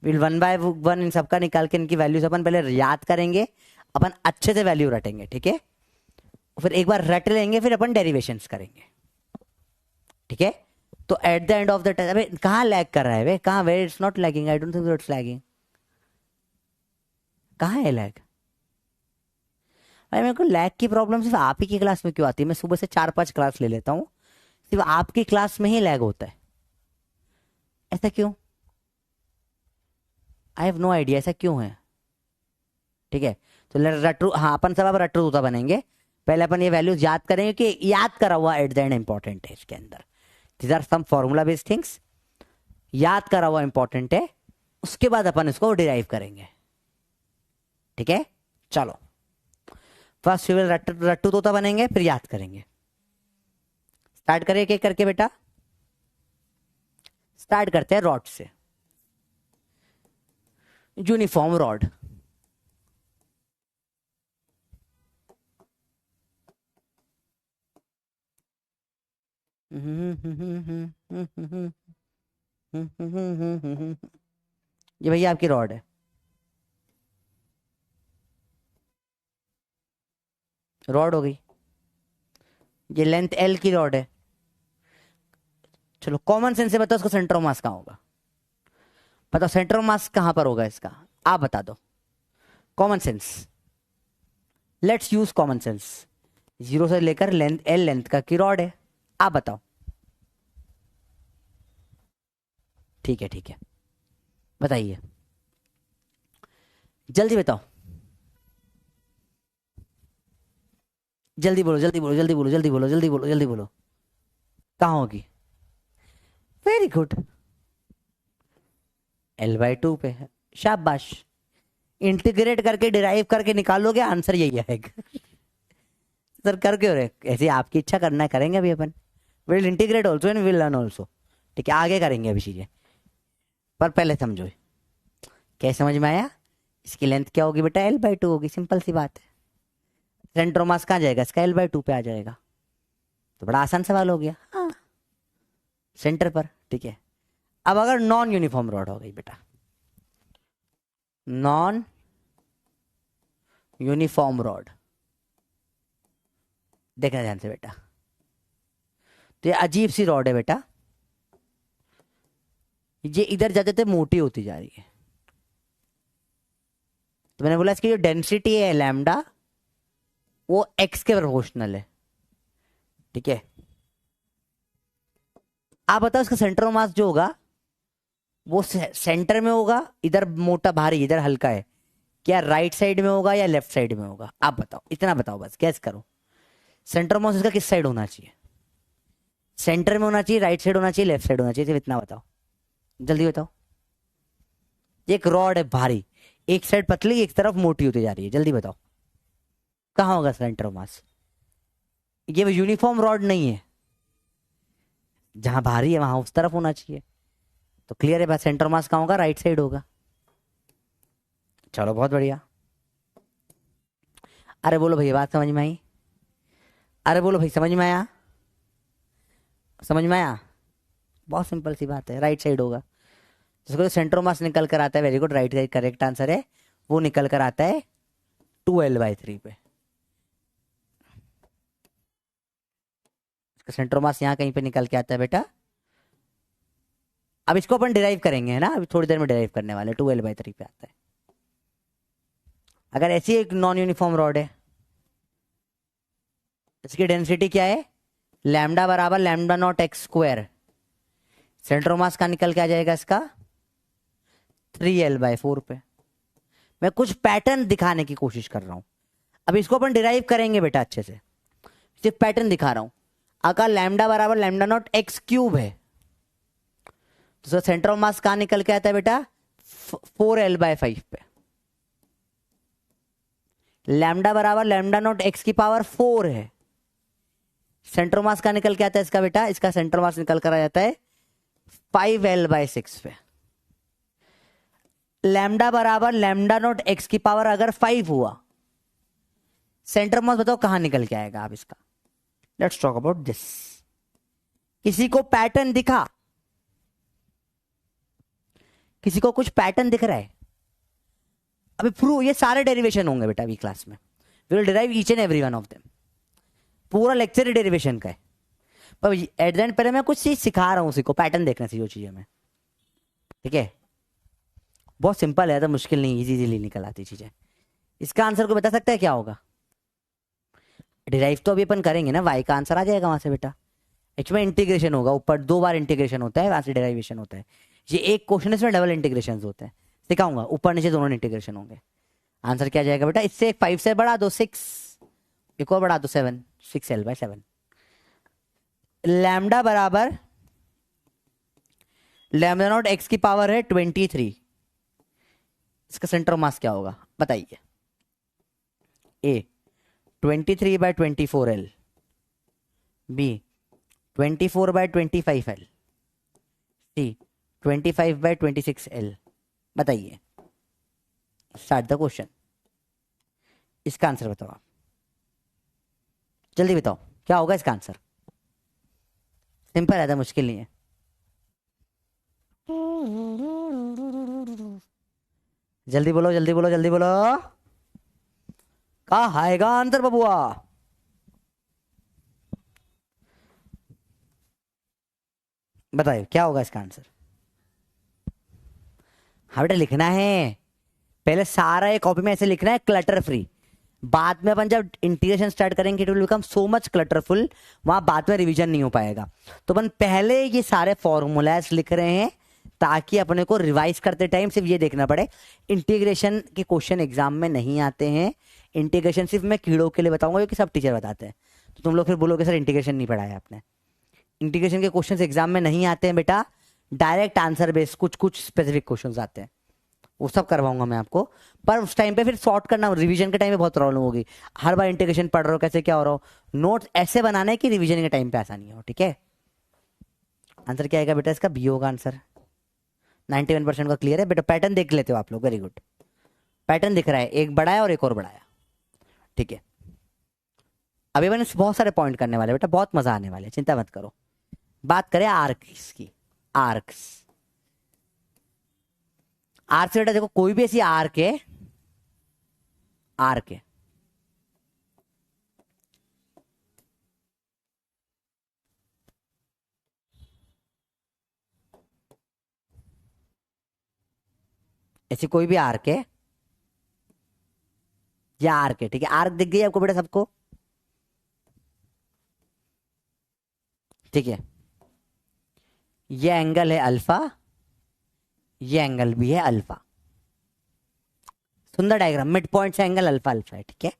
विल 1/1 इन सबका निकाल के इनकी वैल्यूज अपन पहले याद करेंगे, अपन अच्छे से वैल्यू रटेंगे, ठीक है। फिर एक बार रट लेंगे, फिर अपन डेरिवेशंस करेंगे, ठीक है। तो at the end of the test, अबे कहाँ लैग कर रहा है वे, कहाँ, where it's not lagging, I don't think it's lagging, कहाँ है लैग? भाई मेरे को लैग की प्रॉब्लम सिर्फ आप ही की क्लास में क्यों आती है? मैं सुबह से 4-5 क्लास ले लेता हूँ, सिर्फ आपकी क्लास में ही लैग होता है, ऐसा क्यों? आई हैव नो आइडिया, ऐसा क्यों है, ठीक है। तो रट्रू, हाँ अपन सब अब रट्रू तोता बनेंगे। पहले अपन ये वैल्यूज याद करेंगे कि याद करा हुआ एट द एंड इंपॉर्टेंट है इसके अंदर, these are some formula based things, याद करा हुआ इंपॉर्टेंट है, उसके बाद अपन इसको डिराइव करेंगे, ठीक है। चलो फर्स्ट विल रट्टू तोता बनेंगे, फिर याद करेंगे। स्टार्ट करें एक एक करके बेटा, स्टार्ट करते हैं रॉड से। यूनिफॉर्म रॉड, ये भैया आपकी रॉड है, रॉड हो गई, ये लेंथ एल की रॉड है। चलो कॉमन सेंस से बताओ, उसका सेंटर ऑफ मास कहाँ होगा? बताओ सेंटर ऑफ मास कहां पर होगा इसका, आप बता दो। Common sense, let's use common sense. 0 से लेकर लेंथ एल लेंथ का की रॉड है, आप बताओ। ठीक है ठीक है, बताइए, जल्दी बताओ, जल्दी बोलो जल्दी बोलो जल्दी बोलो जल्दी बोलो जल्दी बोलो जल्दी बोलो, कहाँ होगी? वेरी गुड, L/2 पे है, शाबाश। इंटीग्रेट करके डिराइव करके निकालोगे, आंसर यही आएगा। सर कर क्यों रहे ऐसे, आपकी इच्छा करना है, करेंगे अभी अपन, will integrate also and will learn also, ठीक है, आगे करेंगे अभी चीजें, पर पहले समझो क्या समझ में आया। इसकी लेंथ क्या होगी बेटा, L/2 होगी, सिंपल सी बात है। सेंटर ऑफ मास कहाँ जाएगा इसका, L/2 पे आ जाएगा, तो बड़ा आसान सवाल हो गया, हाँ सेंटर पर, ठीक है। अब अगर नॉन यूनिफॉर्म रॉड हो गई बेटा, नॉन यूनिफॉर्म रॉड, देखना ध्यान से बेटा, तो ये अजीब सी रॉड है बेटा, ये इधर जाते थे मोटी होती जा रही है, तो मैंने बोला इसकी जो डेंसिटी है लैम्डा, वो एक्स के प्रोपोर्शनल है, ठीक है। आप बताओ इसका सेंटर ऑफ मास जो होगा वो सेंटर में होगा, इधर मोटा भारी इधर हल्का है, क्या राइट साइड में होगा या लेफ्ट साइड में होगा? आप बताओ, इतना बताओ बस, गैस करो। सेंटर ऑफ मास इसका किस साइड होना चाहिए? सेंटर में होना चाहिए, राइट साइड होना चाहिए, लेफ्ट साइड होना चाहिए, सिर्फ इतना बताओ, जल्दी बताओ। एक रॉड है भारी, एक साइड पतली एक तरफ मोटी होती जा रही है, जल्दी बताओ कहां होगा सेंटर ऑफ मास? ये यूनिफॉर्म रॉड नहीं है, जहां भारी है वहां उस तरफ होना चाहिए, तो क्लियर है बात, सेंटर मास कहां होगा, राइट साइड होगा। चलो बहुत बढ़िया, अरे बोलो भैया बात समझ में आई, अरे बोलो भाई समझ में आया, समझ में आया, बहुत सिंपल सी बात है, राइट साइड होगा। जिसको सेंटर मास निकल कर आता है, very good, right side correct answer है, वो निकल कर आता है 2L/3 पे। सेंटर मास यहाँ कहीं पे निकल के आता है बेटा, अब इसको अपन डिराइव करेंगे है ना, अभी थोड़ी देर में डिराइव करने वाले, 2L/3 पे आता है। अगर ऐसी एक नॉन यूनिफॉर्म रॉड है, इसकी डेंसिटी क्या है, लैम्डा बराबर lambda naught x square, centre mass का निकल के आ जाएगा इसका 3L/4 पे। मैं कुछ पैटर्न दिखाने की कोशिश कर रहा हूं, अब इसको अपन डिराइव करेंगे बेटा अच्छे से, सिर्फ पैटर्न दिखा रहा हूं। अगर लैम्डा बराबर लैम्डा नॉट एक्स क्यूब है, तो सेंटर ऑफ मास कहां निकल के आता है बेटा, 4L/5 पे। लैम्डा बराबर लैम्डा नॉट एक्स की पावर 4 है, सेंटर मास का निकल के आता है इसका बेटा, इसका सेंटर मास निकल कर आ जाता है 5L/6 पे। लैम्डा बराबर लैम्डा नॉट एक्स की पावर अगर 5 हुआ, सेंटर मास बताओ कहां निकल के आएगा आप इसका? Let's talk about this. किसी को पैटर्न दिखा, किसी को कुछ पैटर्न दिख रहा है? अभी प्रूव, ये सारे डेरिवेशन होंगे बेटा अभी क्लास में, we will derive each and every one of them, पूरा लेक्चर ही डेरिवेशन का है। पर एट द एंड पहले मैं कुछ चीज सिखा रहा हूं उसी को, पैटर्न देखना चाहिए वो चीजें में, ठीक है? बहुत सिंपल है, तो मुश्किल नहीं, इजीली निकल आती चीजें। इसका आंसर को बता सकता है क्या होगा? डिराइव तो अभी अपन करेंगे ना, वाई का आंसर आ जाएगा वहां से बेटा। एक्चुअली इंटीग्रेशन होगा, ऊपर 2 बार इंटीग्रेशन होता है, वहां से डेरिवेशन होता है। ये एक क्वेश्चन इसमें डबल इंटीग्रेशन होते हैं, सिखाऊंगा, ऊपर नीचे दोनों इंटीग्रेशन होंगे। आंसर क्या जाएगा बेटा? इससे 5 से बढ़ा दो 6, एक और बढ़ा दो 7, 6l/7। लैम्डा बराबर लैम्डा नॉट x की पावर है 23। इसका सेंटर ऑफ मास क्या होगा बताइए? ए 23/24l, बी 24/25l, सी 25/26l। बताइए, स्टार्ट द क्वेश्चन। इसका आंसर बताओ आप, जल्दी बताओ क्या होगा इसका आंसर। सिंपल है, था मुश्किल नहीं है। जल्दी बोलो जल्दी बोलो जल्दी बोलो, कहा आएगा आंसर बबुआ? बताइए क्या होगा इसका आंसर। हाँ बेटा लिखना है, पहले सारा एक कॉपी में ऐसे लिखना है, क्लटर फ्री। बाद में अपन जब इंटीग्रेशन स्टार्ट करेंगे it will become so much clutterful, वहां बाद में रिवीजन नहीं हो पाएगा। तो अपन पहले ये सारे फॉर्मूलाज लिख रहे हैं ताकि अपने को रिवाइज करते टाइम सिर्फ ये देखना पड़े। इंटीग्रेशन के क्वेश्चन एग्जाम में नहीं आते हैं, इंटीग्रेशन सिर्फ मैं कीड़ों के लिए बताऊंगा क्योंकि सब टीचर बताते हैं। तो तुम लोग फिर बोलोगे सर इंटीग्रेशन नहीं पढ़ाया आपने। इंटीग्रेशन के क्वेश्चन एग्जाम में नहीं आते हैं बेटा, डायरेक्ट आंसर बेस्ड कुछ कुछ स्पेसिफिक क्वेश्चन आते हैं, वो सब करवाऊंगा मैं आपको। पर उस टाइम पे फिर सॉर्ट करना, रिवीजन के टाइम पे बहुत प्रॉब्लम होगी। हर बार इंटीग्रेशन पढ़ रहे हो, कैसे क्या हो रहा हो, नोट्स ऐसे बनाना है कि रिवीजन के टाइम पे आसानी हो, ठीक है? आंसर क्या आएगा बेटा इसका? बी होगा आंसर। 91% का क्लियर है बेटा। पैटर्न देख लेते हो आप लोग, वेरी गुड। पैटर्न दिख रहा है, एक बढ़ाया और एक और बढ़ाया, ठीक है? अभी मैंने बहुत सारे पॉइंट करने वाले बेटा, बहुत मजा आने वाले, चिंता मत करो। बात करें आर्क्स की। आर्क्स, आर्क से बेटा देखो, कोई भी ऐसी आर्क है, आर्क है, ऐसी कोई भी आर्क है, या आर्क है, ठीक है? आर्क दिख गई आपको बेटा सबको, ठीक है? ये एंगल है अल्फा, ये एंगल भी है अल्फा। सुंदर डायग्राम, मिड पॉइंट से एंगल अल्फा अल्फा है, ठीक है?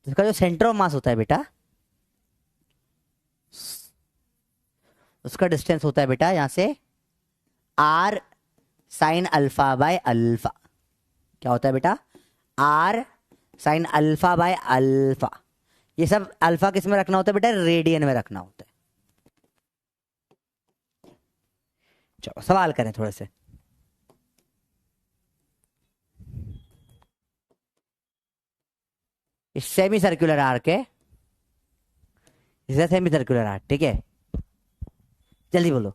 इसका जो सेंटर ऑफ मास होता है बेटा, उसका डिस्टेंस होता है बेटा यहां से R sine alpha by alpha. क्या होता है बेटा? R sine alpha by alpha. ये सब अल्फा किस में रखना होता है बेटा? रेडियन में रखना होता है। चलो सवाल करें थोड़े से। सेमी सर्कुलर आर्क है, सेमी सर्कुलर आर्क, ठीक है? जल्दी बोलो,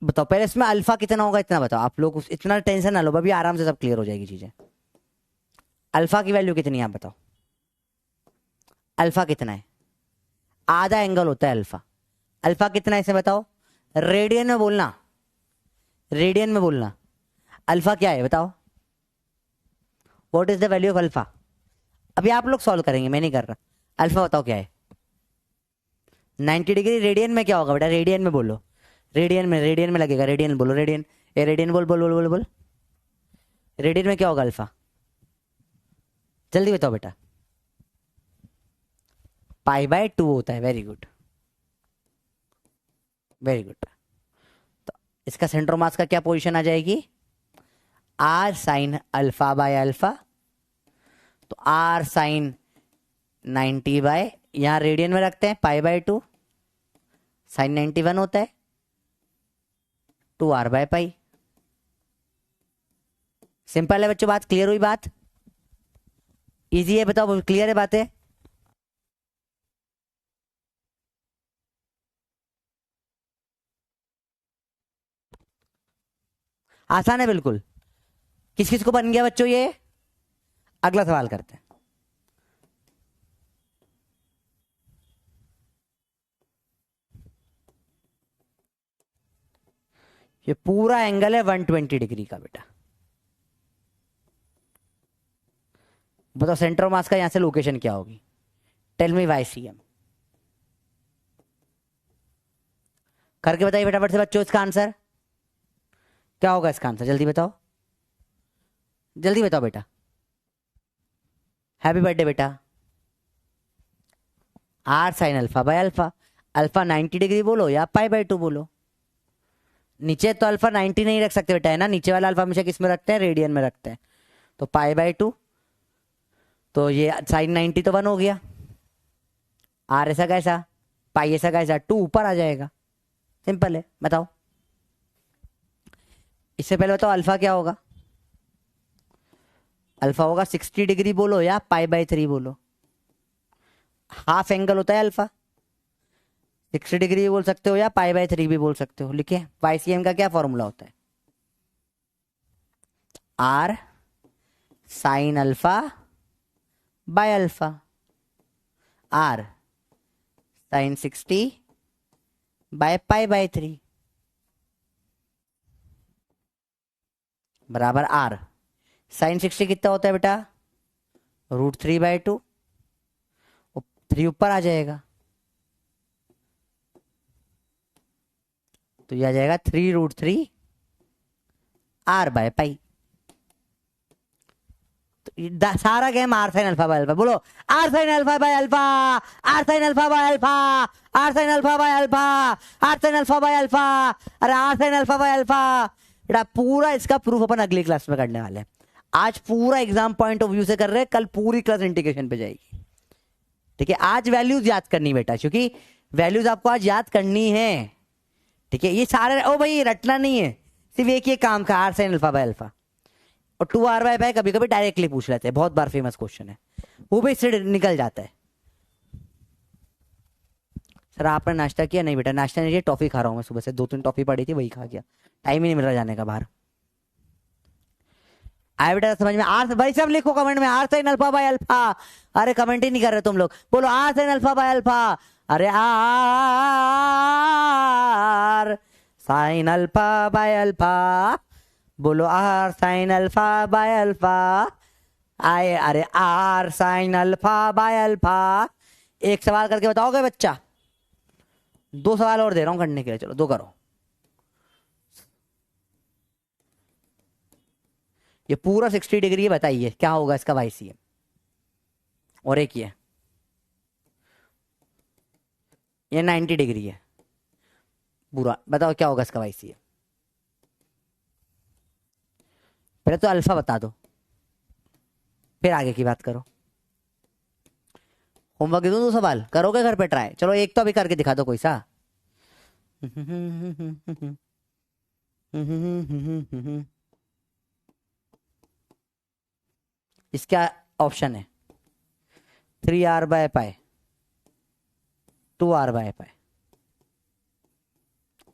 बताओ पहले इसमें अल्फा कितना होगा इतना बताओ आप लोग। इतना टेंशन ना लो, अभी आराम से सब क्लियर हो जाएगी चीजें। अल्फा की वैल्यू कितनी है आप बताओ? अल्फा कितना है? आधा एंगल होता है अल्फा। अल्फा कितना है इसे बताओ, रेडियन में बोलना, रेडियन में बोलना। अल्फा क्या है बताओ? What is the value of alpha? अभी आप लोग सॉल्व करेंगे, मैं नहीं कर रहा। अल्फा बताओ क्या है? 90 डिग्री। रेडियन में क्या होगा बेटा? रेडियन में बोलो, रेडियन में लगेगा, रेडियन बोलो, रेडियन, ए रेडियन बोल बोल बोल बोल बोल। रेडियन में क्या होगा अल्फा? जल्दी बताओ बेटा। π/2 होता है, वेरी गुड वेरी गुड। तो इसका सेंटर ऑफ मास का क्या पोजीशन आ जाएगी? R sine alpha by alpha. तो आर साइन 90 बाय, यहां रेडियन में रखते हैं, π/2, साइन 91 होता है, 2r/π। सिंपल है बच्चों, बात क्लियर हुई? बात इजी है, बताओ क्लियर है बातें? आसान है बिल्कुल। किस किस को बन गया बच्चों ये? अगला सवाल करते हैं। ये पूरा एंगल है 120 डिग्री का बेटा। बताओ सेंटर ऑफ मास का यहां से लोकेशन क्या होगी? Tell me y C M. करके बताइए फटाफट से बच्चों इसका आंसर क्या होगा। इसका आंसर जल्दी बताओ, जल्दी बताओ बेटा। हैप्पी बर्थडे बेटा। R sine alpha by alpha. Alpha 90 degree बोलो या पाई बाय 2 बोलो। नीचे तो अल्फा 90 नहीं रख सकते बेटा, है ना। नीचे वाला अल्फा हमेशा किस में रखते हैं? रेडियन में रखते हैं। तो पाई बाय 2, तो ये साइन 90 तो 1 हो गया। आर ऐसा कैसा, पाई ऐसा कैसा, 2 ऊपर आ जाएगा। सिंपल है, बताओ। इससे पहले बताओ अल्फा क्या होगा? अल्फा होगा 60 डिग्री बोलो या पाई बाय 3 बोलो। हाफ एंगल होता है अल्फा। 60 डिग्री भी बोल सकते हो या पाई बाय 3 भी बोल सकते हो। लिखिए वाई सी एम का क्या फॉर्मूला होता है? R sine alpha by alpha. Are sine 60 by pi by 3 बराबर आर। साइन 60 कितना होता है बेटा? √3/2। 3 ऊपर आ जाएगा तो यह आ जाएगा 3√3 आर बाय पाई। तो सारा game r sine alpha by alpha. बोलो r sine alpha by alpha, are sine alpha by alpha, are sine alpha by alpha, are sine alpha by alpha. अरे r sine alpha by alpha बेटा। पूरा इसका proof अपन अगली class में करने वाले हैं। आज पूरा एग्जाम पॉइंट ऑफ व्यू से कर रहे हैं, कल पूरी क्लास इंटीग्रेशन पे जाएगी। ठीक है, आज वैल्यूज याद करनी बेटा, क्योंकि वैल्यूज आपको आज याद करनी है। ठीक है, ये सारे ओ भाई रटना नहीं है, सिर्फ एक ही काम का R sine alpha by alpha. और 2r/पाई कभी कभी डायरेक्टली पूछ लेते हैं, बहुत बार फेमस क्वेश्चन है, वो भी इससे निकल जाता है। सर आपने नाश्ता किया? नहीं बेटा नाश्ता नहीं किया, टॉफी खा रहा हूँ मैं सुबह से, 2-3 टॉफी पड़ी थी वही खा गया, टाइम ही नहीं मिल रहा जाने का बाहर। आया बेटा समझ में? आर भाई सब लिखो कमेंट में, r sine alpha by alpha. अरे कमेंट ही नहीं कर रहे तुम लोग, बोलो r sine alpha by alpha. अरे r sine alpha by alpha, बोलो r sine alpha by alpha. आए अरे r sine alpha by alpha. एक सवाल करके बताओगे बच्चा? 2 सवाल और दे रहा हूं करने के लिए, चलो 2 करो। ये पूरा 60 डिग्री है, बताइए क्या होगा इसका वाई सी एम। और एक ये 90 डिग्री है पूरा, बताओ क्या होगा इसका वाई सी एम। पहले तो अल्फा बता दो, फिर आगे की बात करो। होमवर्क दे दूं 2 सवाल, करोगे घर पे ट्राई? चलो एक तो अभी करके दिखा दो कोई सा। इसका ऑप्शन है 3r/पाई, 2r/पाई,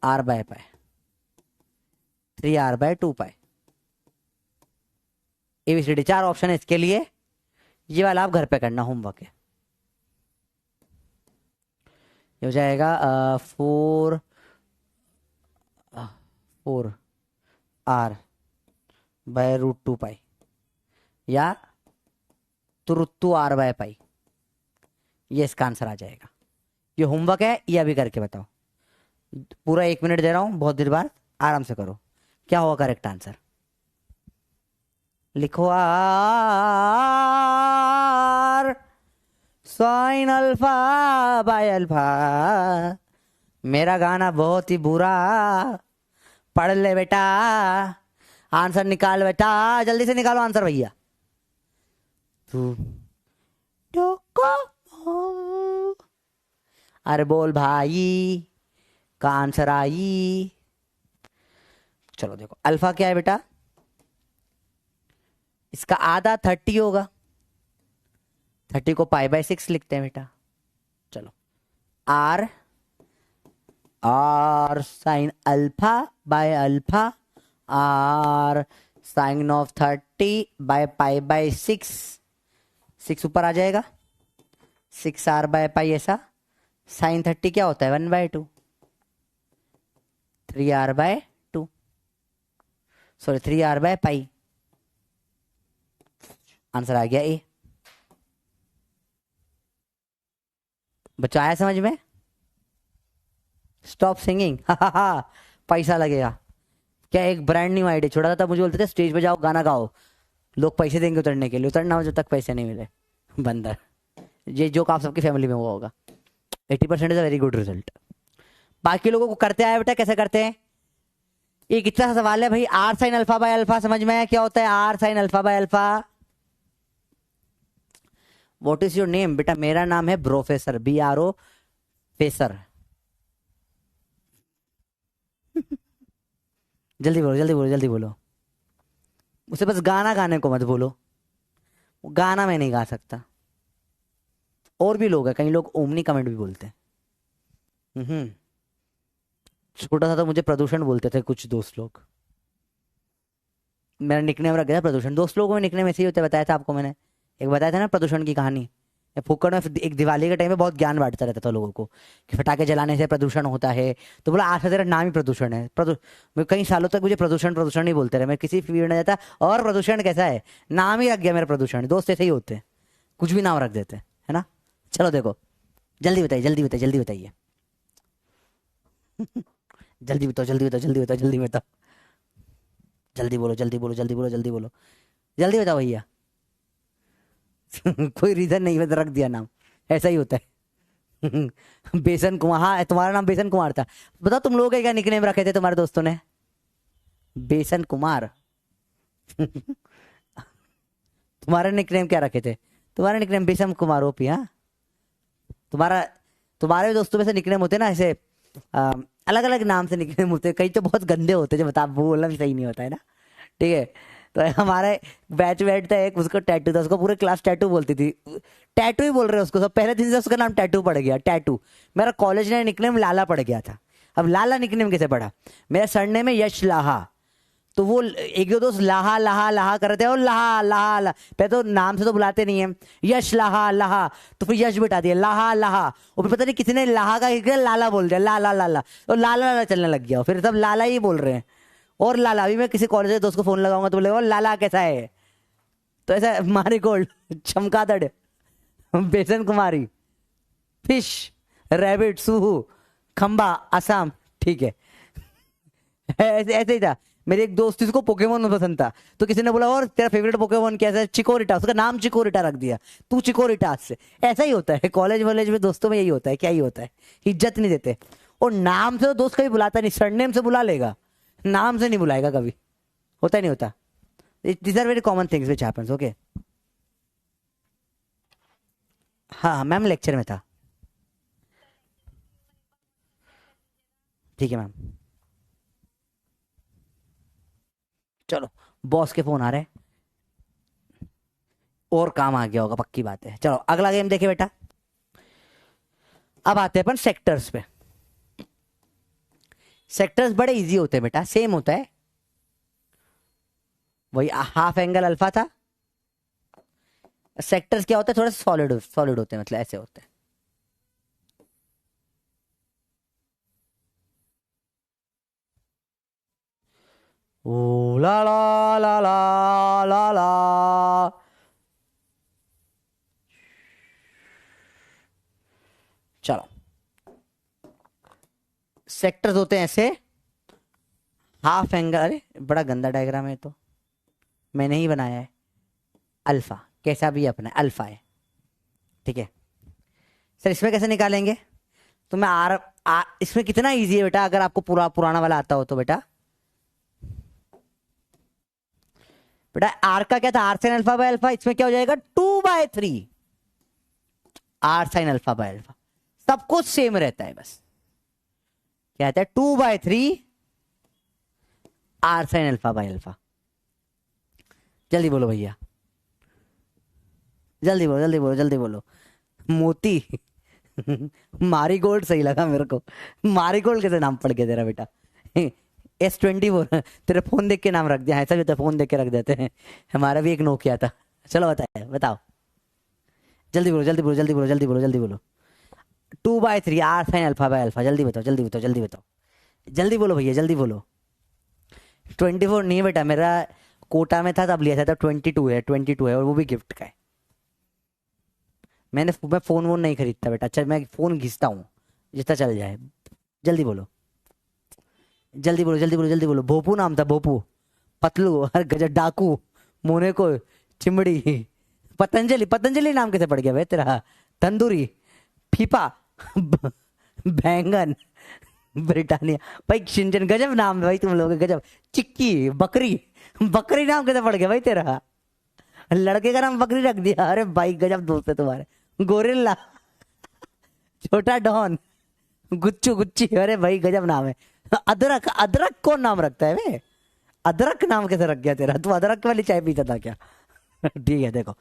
r/पाई, 3r/2 पाई। एबीसीडी 4 ऑप्शन है इसके लिए, ये वाला आप घर पे करना, होमवर्क है। ये हो जाएगा 4r/√2 पाई या √2r/पाई, ये इसका आंसर आ जाएगा। ये होमवर्क है, ये अभी करके बताओ। पूरा 1 मिनट दे रहा हूं, बहुत देर बाद, आराम से करो। क्या होगा करेक्ट आंसर? लिखो R sine alpha by alpha. मेरा गाना बहुत ही बुरा, पढ़ ले बेटा, आंसर निकाल बेटा, जल्दी से निकालो आंसर भैया। अरे बोल भाई का आंसर आई। चलो देखो अल्फा क्या है बेटा, इसका आधा 30 होगा, 30 को π/6 लिखते हैं बेटा। चलो r sine alpha by alpha are sine of 30/π/6, 6 ऊपर आ जाएगा, 6r/π ऐसा। साइन 30 क्या होता है 1/2, 3r/2, सॉरी 3r/π। आंसर आ गया ए। बच्चा आया समझ में? स्टॉप सिंगिंग, पैसा लगेगा क्या? एक ब्रांड न्यू आइडिया छोड़ा था, तब मुझे बोलते थे स्टेज पे जाओ गाना गाओ, लोग पैसे देंगे उतरने के लिए। उतरना हो जब तक पैसे नहीं मिले, बंदर। ये जोक आप सबकी फैमिली में हुआ होगा। 80% is a very good result. बाकी लोगों को करते आए बेटा, कैसे करते हैं? एक इतना सा सवाल है भाई, R sine alpha by alpha समझ में आया क्या होता है? R sine alpha by alpha. What is your name? बेटा मेरा नाम है प्रोफेसर, BRO फेसर। जल्दी बोलो जल्दी बोलो जल्दी बोलो। उसे बस गाना गाने को मत बोलो, गाना मैं नहीं गा सकता। और भी लोग हैं, कई लोग ओमनी कमेंट भी बोलते हैं। छोटा था तो मुझे प्रदूषण बोलते थे कुछ दोस्त लोग। मेरा निकनेम रख गया था प्रदूषण। दोस्त लोगों में निकनेम ऐसे ही होते, बताया था आपको मैंने, एक बताया था ना प्रदूषण की कहानी। फुक्कड़ में एक दिवाली के टाइम में बहुत ज्ञान बांटता रहता था लोगों को कि फटाके जलाने से प्रदूषण होता है। तो बोला आज से तेरा नाम ही प्रदूषण है। मैं कई सालों तक मुझे प्रदूषण प्रदूषण ही बोलते रहे। मैं किसी फील्ड में जाता और प्रदूषण कैसा है, नाम ही रख गया मेरा प्रदूषण। दोस्त ऐसे ही होते हैं, कुछ भी नाम रख देते हैं, है ना। चलो देखो, जल्दी बताइए जल्दी बताइए जल्दी बताइए। जल्दी बताओ जल्दी बताओ जल्दी बताओ जल्दी बताओ, जल्दी बोलो जल्दी बोलो जल्दी बोलो जल्दी बोलो, जल्दी बताओ भैया। कोई रीजन नहीं, मैं तो रख दिया नाम, ऐसा ही होता है। बेसन कुमार, हाँ तुम्हारा नाम बेसन कुमार था। बताओ तुम लोग क्या निकनेम रखे थे तुम्हारे दोस्तों ने? बेसन कुमार। तुम्हारा निकनेम क्या रखे थे? तुम्हारा निकनेम बेसन कुमार ओपी। हाँ तुम्हारा, तुम्हारे दोस्तों में से निकनेम होते ना ऐसे अलग अलग नाम से निकनेम होते हैं। कई तो बहुत गंदे होते हैं, जो बता बोलना भी सही नहीं होता है ना। ठीक है, तो हमारे बैच था एक, उसको टैटू था, उसको पूरे क्लास टैटू बोलती थी। टैटू ही बोल रहे हैं उसको सब, पहले दिन से उसका नाम टैटू पड़ गया, टैटू। मेरा कॉलेज में निकनेम लाला पड़ गया था। अब लाला निकनेम कैसे पड़ा? मेरा सरनेम है यश लाहा, तो वो एक दो दोस्त लाहा लाहा लाहा कर रहे थे, और लाहा लाहा ला, पहले तो नाम से तो बुलाते नहीं है, यश लाहा लाहा, तो फिर यश बिठा दिया लाहा लाहा। और फिर पता नहीं किसी ने लाहा का लाला बोल दिया, लाला लाला, तो लाला लाला चलने लग गया, फिर सब लाला ही बोल रहे हैं। और लाला, अभी मैं किसी कॉलेज के दोस्त को फोन लगाऊंगा तो बोलेगा लाला कैसा है, तो ऐसा मारी गोल्ड, चमकादड़, बेसन कुमारी, फिश, रैबिट, सूहू, खंबा, असम। ठीक है, ऐसे ऐसे ही था। मेरे एक दोस्त जिसको पोकेमोन पसंद था, तो किसी ने बोला और तेरा फेवरेट पोकेमोन कैसा है? चिकोरिटा, उसका नाम चिकोरिटा रख दिया, तू चिकोरिटा से। ऐसा ही होता है कॉलेज वॉलेज में, दोस्तों में यही होता है। क्या ही होता है, इज्जत नहीं देते। और नाम से तो दोस्त कभी बुलाता नहीं, सरनेम से बुला लेगा, नाम से नहीं बुलाएगा कभी, होता ही नहीं होता। These are very common things which happens. Okay, हाँ मैम लेक्चर में था। ठीक है मैम। चलो बॉस के फोन आ रहे हैं, और काम आ गया होगा पक्की बात है। चलो अगला गेम देखे बेटा। अब आते हैं अपन सेक्टर्स पे। सेक्टर्स बड़े इजी होते हैं बेटा, सेम होता है वही, हाफ एंगल अल्फा था। सेक्टर्स क्या होता है, थोड़ा सॉलिड सॉलिड होते हैं, मतलब ऐसे होते हैं। ओ ला ला ला ला ला ला। चलो सेक्टर्स होते हैं ऐसे, हाफ एंगल। अरे बड़ा गंदा डायग्राम है, तो मैंने ही बनाया है। अल्फा कैसा भी अपना अल्फा है, ठीक है सर। इसमें कैसे निकालेंगे? तो मैं इसमें कितना इजी है बेटा, अगर आपको पुराना वाला आता हो तो बेटा। बेटा आर का क्या था, R sine alpha by alpha. इसमें क्या हो जाएगा 2/3 R sine alpha by alpha. सब कुछ सेम रहता है, बस क्या कहता है 2/3 R sine alpha by alpha. जल्दी बोलो भैया, जल्दी बोलो जल्दी बोलो जल्दी बोलो। मोती। मारी गोल्ड सही लगा मेरे को। मारी गोल्ड कैसे नाम पड़ गया तेरा बेटा? S24 तेरे फोन देख के नाम रख दिया, ऐसा भी होता है, फोन देख के रख देते हैं। हमारा भी एक नोकिया था। चलो बताए, बताओ, जल्दी बोलो जल्दी बोलो जल्दी बोलो जल्दी बोलो जल्दी बोलो। 2/3 R sine alpha by alpha, जल्दी बताओ जल्दी बताओ जल्दी बताओ, जल्दी बोलो भैया जल्दी बोलो। 24 नहीं बेटा, मेरा कोटा में था तब लिया था, तब 22 है, 22 है, और वो भी गिफ्ट का है। मैं फोन वोन नहीं खरीदता बेटा, अच्छा मैं फोन घिसता हूँ जितना चल जाए। जल्दी बोलो जल्दी बोलो जल्दी बोलो जल्दी बोलो। भोपू नाम था, भोपू, पतलू, हर गजब, डाकू, मोने को, चिमड़ी, पतंजलि, पतंजलि नाम कैसे पड़ गया भाई तेरा? तंदूरी, फीफा, बैंगन, ब्रिटानिया, भाई शिंजन, गजब नाम है भाई तुम लोग, गजब। चिक्की, बकरी, बकरी नाम कैसे पड़ गया भाई तेरा? लड़के का नाम बकरी रख दिया, अरे भाई गजब दोस्त है तुम्हारे। गोरिल्ला, छोटा डॉन, गुच्चू गुच्ची, अरे भाई गजब नाम है। अदरक, अदरक कौन नाम रखता है बे? अदरक नाम कैसे रख गया तेरा? तू अदरक वाली चाय पीता था क्या? ठीक है देखो,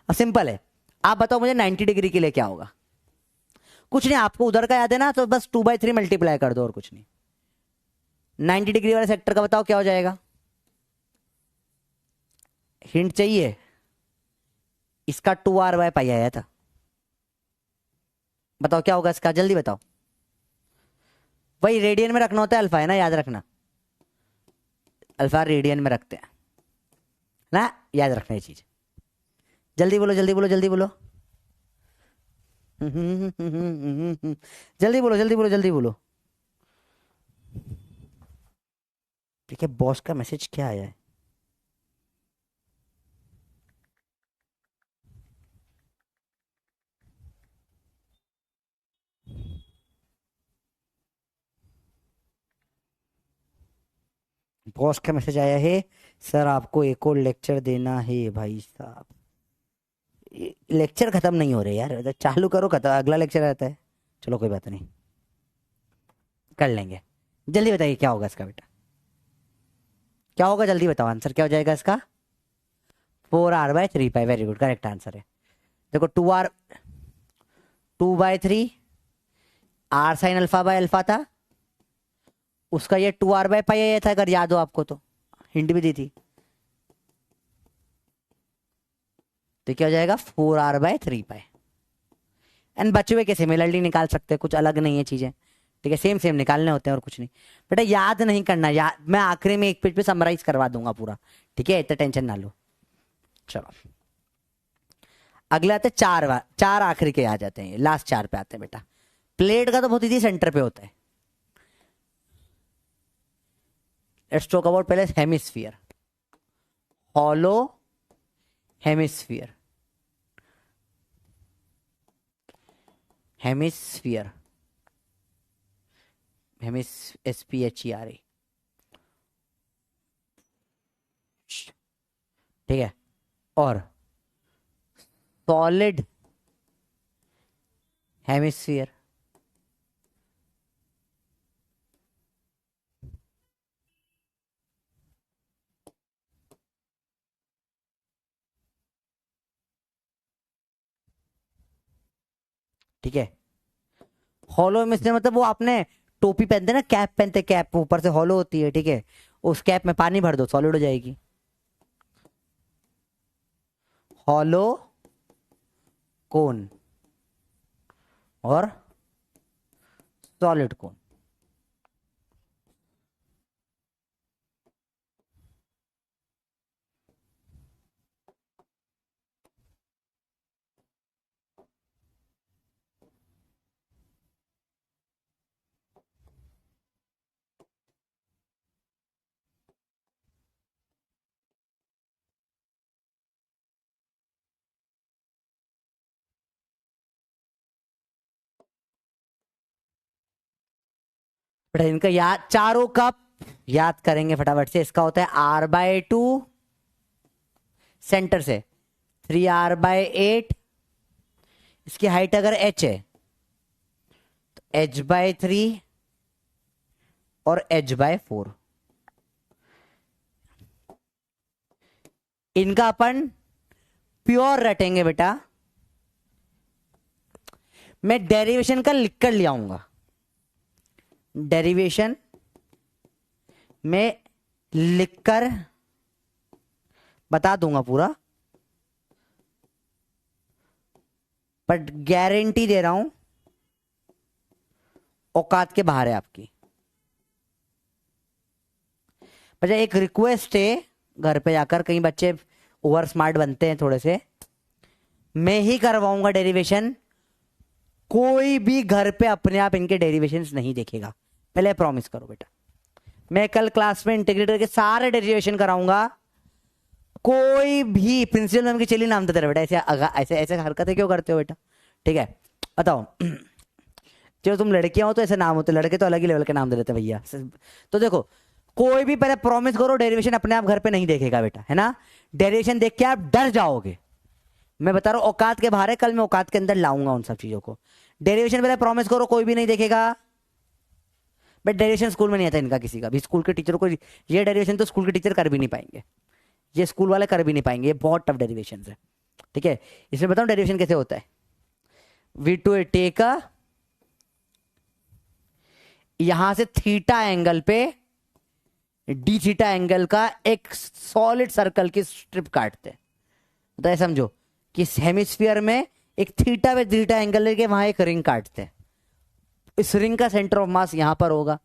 अब सिंपल है। आप बताओ मुझे 90 डिग्री के लिए क्या होगा? कुछ नहीं, आपको उधर का याद है ना, तो बस 2/3 मल्टीप्लाई कर दो, और कुछ नहीं। 90 डिग्री वाले सेक्टर का बताओ क्या हो जाएगा? हिंट चाहिए? इसका 2r/π आया था, बताओ क्या होगा इसका, जल्दी बताओ। भाई रेडियन में रखना होता है, अल्फा है ना, याद रखना, अल्फा रेडियन में रखते हैं ना, याद रखना ये चीज। जल्दी बोलो जल्दी बोलो जल्दी बोलो, जल्दी बोलो जल्दी बोलो जल्दी बोलो। ठीक है, बॉस का मैसेज क्या आया है? बॉस का मैसेज आया है, सर आपको एक और लेक्चर देना है भाई साहब। लेक्चर खत्म नहीं हो रहे यार, चालू करो, खत्म, अगला लेक्चर आता है। चलो कोई बात नहीं, कर लेंगे। जल्दी बताइए क्या होगा इसका बेटा, क्या होगा, जल्दी बताओ आंसर क्या हो जाएगा इसका? 4r/3π, very good, correct answer है। देखो 2/3 R sine alpha by alpha था, उसका ये 2r/π आया था, अगर याद हो आपको तो, हिंट भी दी थी। तो क्या हो जाएगा? 4r/3π। एंड बचे हुए के सिमिलरली निकाल सकते हैं, कुछ अलग नहीं है चीजें, ठीक है, सेम सेम निकालने होते हैं और कुछ नहीं। बेटा याद नहीं करना, याद मैं आखिरी में एक पेज पे समराइज करवा दूंगा पूरा, ठीक है, इतना टेंशन ना लो। चलो अगले आते चार आखिरी के आ जाते हैं, लास्ट 4 पे आते हैं बेटा। प्लेट का तो बहुत इजी, सेंटर पे होता है। लेट्स टॉक अबाउट पहले hemisphere, hollow hemisphere, hemisphere, Hemis, SPHERE, ठीक है, और सॉलिड हेमिस्फीयर, ठीक है। हॉलो हेमिस्फीयर मतलब वो आपने टोपी पहनते ना, कैप पहनते, कैप ऊपर से हॉलो होती है, ठीक है, उस कैप में पानी भर दो, सॉलिड हो जाएगी। हॉलो कोन और सॉलिड कोन, बेटा इनका याद, चारों का याद करेंगे फटाफट से। इसका होता है r/2, सेंटर से 3r/8, इसकी हाइट अगर h है तो h/3 और h/4। इनका अपन प्योर रटेंगे बेटा, मैं डेरिवेशन का लिख कर ले आऊंगा, डेरिवेशन मैं लिखकर बता दूंगा पूरा, बट गारंटी दे रहा हूं औकात के बाहर है आपकी। अच्छा एक रिक्वेस्ट है, घर पे जाकर, कई बच्चे ओवर स्मार्ट बनते हैं थोड़े से, मैं ही करवाऊंगा डेरिवेशन, कोई भी घर पे अपने आप इनके डेरिवेशंस नहीं देखेगा, पहले प्रॉमिस करो बेटा। मैं कल क्लास में इंटीग्रेट करके सारे डेरिवेशन कराऊंगा, कोई भी प्रिंसिपल मैम की चलिए नाम देते रहे बेटा, ऐसे ऐसे ऐसे हरकतें क्यों करते हो बेटा, ठीक है बताओ। जो तुम लड़कियां हो तो ऐसे नाम होते, लड़के तो अलग ही लेवल के नाम दे देते भैया। तो देखो कोई भी पहले प्रॉमिस करो डेरिवेशन अपने आप घर पे नहीं देखेगा बेटा, है ना। डेरिवेशन देख के आप डर जाओगे, मैं बता रहा हूं औकात के बाहर है, कल मैं औकात के अंदर लाऊंगा उन सब चीजों को। डेरिवेशन पहले प्रॉमिस करो कोई भी नहीं देखेगा, बट डेरिवेशन स्कूल में नहीं आता इनका किसी का भी, स्कूल के टीचर को ये डेरिवेशन तो स्कूल के टीचर कर भी नहीं पाएंगे, ये स्कूल वाले कर भी नहीं पाएंगे, ये बहुत टफ डेरिवेशन है, ठीक है। इसमें बताऊं डेरिवेशन कैसे होता है। वी टू टेक अ, यहां से थीटा एंगल पे डी थीटा एंगल का एक सॉलिड सर्कल की स्ट्रिप काटते हैं, तो ऐसा समझो कि हेमिस्फीयर में एक थीटा वे थीटा एंगल लेके वहां एक रिंग काटते हैं, इस रिंग का सेंटर ऑफ मास यहां पर होगा,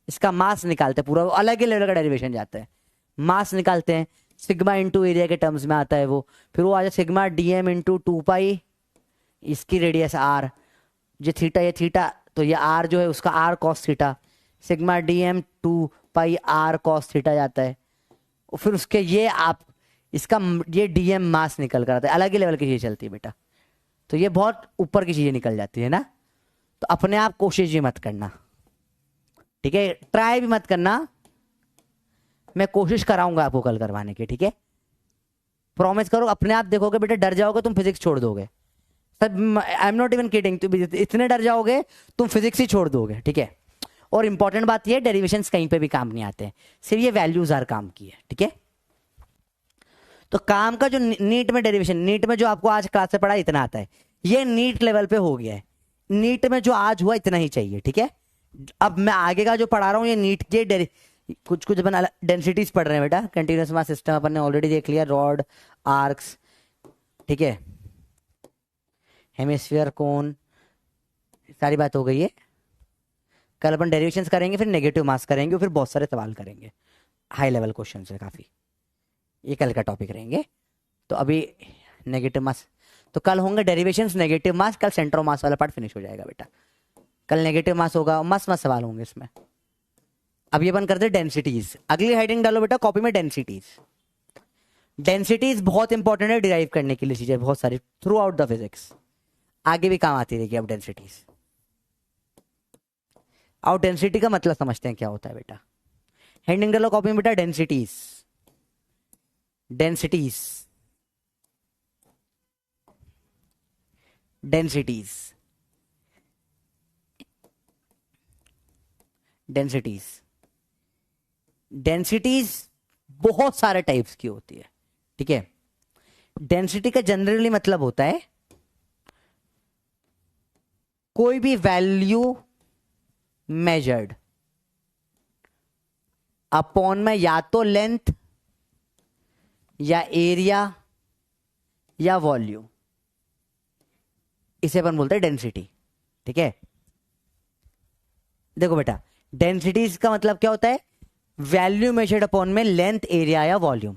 इसका मास निकालते हैं, पूरा अलग ही लेवल का डेरिवेशन जाता है, मास निकालते हैं, सिग्मा इंटू एरिया के टर्म्स में आता है वो, फिर वो आ जाए सिग्मा डीएम इंटू 2 पाई, इसकी रेडियस आर, ये थीटा तो ये आर जो है उसका R cos theta, sigma dm 2 pi R cos theta जाता है, और फिर उसके ये आप इसका ये डीएम मास निकल कर आता है, अलग ही लेवल की चीजें चलती है बेटा, तो ये बहुत ऊपर की चीजें निकल जाती है ना। तो अपने आप कोशिश भी मत करना, ठीक है, ट्राई भी मत करना, मैं कोशिश कराऊंगा आपको कल करवाने की, ठीक है, प्रॉमिस करो। अपने आप देखोगे बेटा डर जाओगे तुम, फिजिक्स छोड़ दोगे, सब I am not even kidding, इतने डर जाओगे तुम फिजिक्स ही छोड़ दोगे, ठीक है। और इंपॉर्टेंट बात ये, डेरिवेशंस कहीं पे भी काम नहीं आते हैं, सिर्फ ये वैल्यूज आर काम की है, ठीक है। तो काम का जो नीट में डेरिवेशन, नीट में जो आपको आज क्लास से पढ़ा इतना आता है, ये नीट लेवल पे हो गया है, नीट में जो आज हुआ इतना ही चाहिए, ठीक है। अब मैं आगे का जो पढ़ा रहा हूं ये नीट के कुछ कुछ अपन डेंसिटीज पढ़ रहे हैं बेटा, कंटिन्यूअस मास सिस्टम अपन ने ऑलरेडी देख लिया, रॉड आर्क्स, ठीक है, हेमिस्फीयर कोन, सारी बात हो गई है। कल अपन डेरिवेशंस करेंगे, फिर नेगेटिव मास करेंगे, और फिर बहुत सारे सवाल करेंगे, हाई लेवल क्वेश्चन है काफी, ये कल का टॉपिक रहेंगे। तो अभी नेगेटिव मास, तो कल होंगे डेरिवेशंस, नेगेटिव मास, कल सेंटर ऑफ मास वाला पार्ट फिनिश हो जाएगा बेटा, कल नेगेटिव मास होगा, मस्त मस्त सवाल होंगे इसमें। अब ये अपन करते हैं डेंसिटीज, अगली हेडिंग डालो बेटा कॉपी में, डेंसिटीज। डेंसिटीज बहुत इंपॉर्टेंट है डिराइव करने के लिए चीजें बहुत सारी थ्रू आउट द फिजिक्स, आगे भी काम आती रहेगी। अब डेंसिटीज, और डेंसिटी का मतलब समझते हैं क्या होता है बेटा, हेडिंग डालो कॉपी में बेटा, densities, densities, densities, densities. Densities बहुत सारे टाइप्स की होती है, ठीक है। डेंसिटी का जनरली मतलब होता है कोई भी वैल्यू मेजर्ड अपॉन में या तो लेंथ या एरिया या वॉल्यूम, इसे अपन बोलते हैं डेंसिटी, ठीक है। देखो बेटा डेंसिटीज का मतलब क्या होता है, वैल्यू मेजर्ड अपॉन में लेंथ एरिया या वॉल्यूम।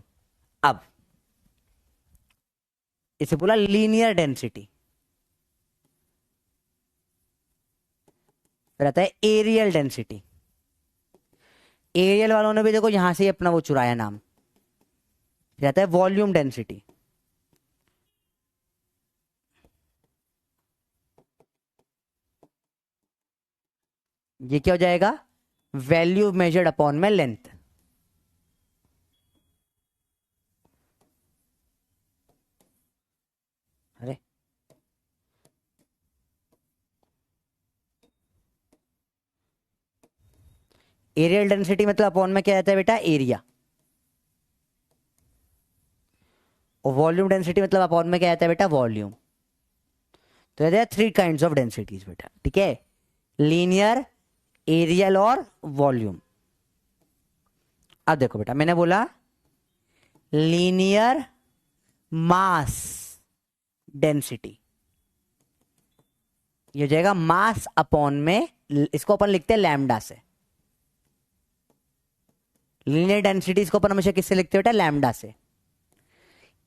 अब इसे बोला लीनियर डेंसिटी, फिर आता है एरियल डेंसिटी। एरियल वालों ने भी देखो यहां से अपना वो चुराया नाम, फिर आता है वॉल्यूम डेंसिटी। ये क्या हो जाएगा, वैल्यू मेजर्ड अपॉन में लेंथ। अरे एरियल डेंसिटी मतलब अपॉन में क्या आता है बेटा, एरिया। और वॉल्यूम डेंसिटी मतलब अपॉन में क्या आता है बेटा, वॉल्यूम। तो कहते हैं 3 काइंड्स ऑफ डेंसिटीज बेटा, ठीक है, लीनियर, एरियल और वॉल्यूम। अब देखो बेटा, मैंने बोला लीनियर मास डेंसिटी, ये हो जाएगा मास अपॉन में, इसको अपन लिखते हैं लैम्डा से। लीनियर डेंसिटी इसको अपन हमेशा किससे लिखते हैं बेटा? लैम्डा से।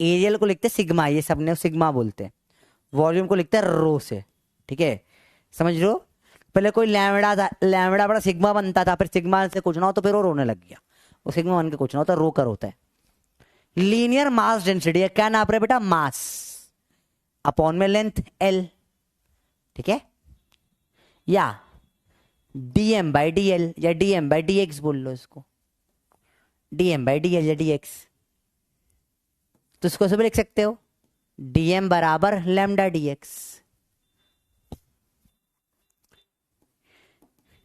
एरियल को लिखते हैं सिग्मा, ये सबने सिग्मा बोलते हैं। वॉल्यूम को लिखते हैं रो से। ठीक है, समझ रहे हो? पहले कोई लैम्डा था, लैम्डा बड़ा सिग्मा बनता था, फिर सिग्मा से कुछ ना हो तो फिर वो रोने लग गया, वो सिग्मा बन के कुछ ना हो तो रो कर होता है। लीनियर मास डेंसिटी है, क्या नाप रहे बेटा? मास अपॉन में लेंथ एल। ठीक है, या डीएम बाई डी एल या डीएम बाई डी एक्स बोल लो इसको, डीएम बाई डी एल या डी एक्स। तो इसको सब लिख सकते हो डीएम बराबर lambda D x.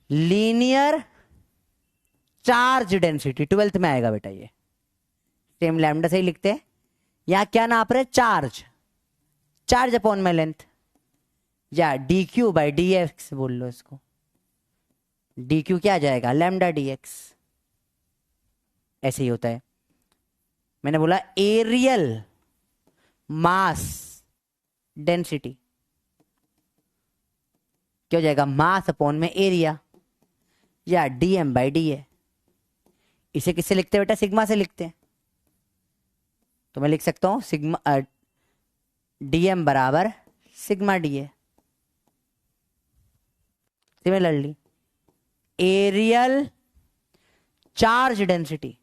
Linear charge density 12th में आएगा बेटा, ये सेम लैम्डा से ही लिखते हैं। यहां क्या नाप रहे? चार्ज, चार्ज अपॉन में लेंथ, या D q by D x बोल लो इसको। डी क्यू क्या आ जाएगा? Lambda D x. ऐसे ही होता है। मैंने बोला एरियल मास डेंसिटी क्या हो जाएगा? मास अपॉन में एरिया, या डीएम बाई डी ए। इसे किससे लिखते हैं बेटा? सिग्मा से लिखते हैं। तो मैं लिख सकता हूं सिग्मा डीएम बराबर sigma D A. Similarly areal charge density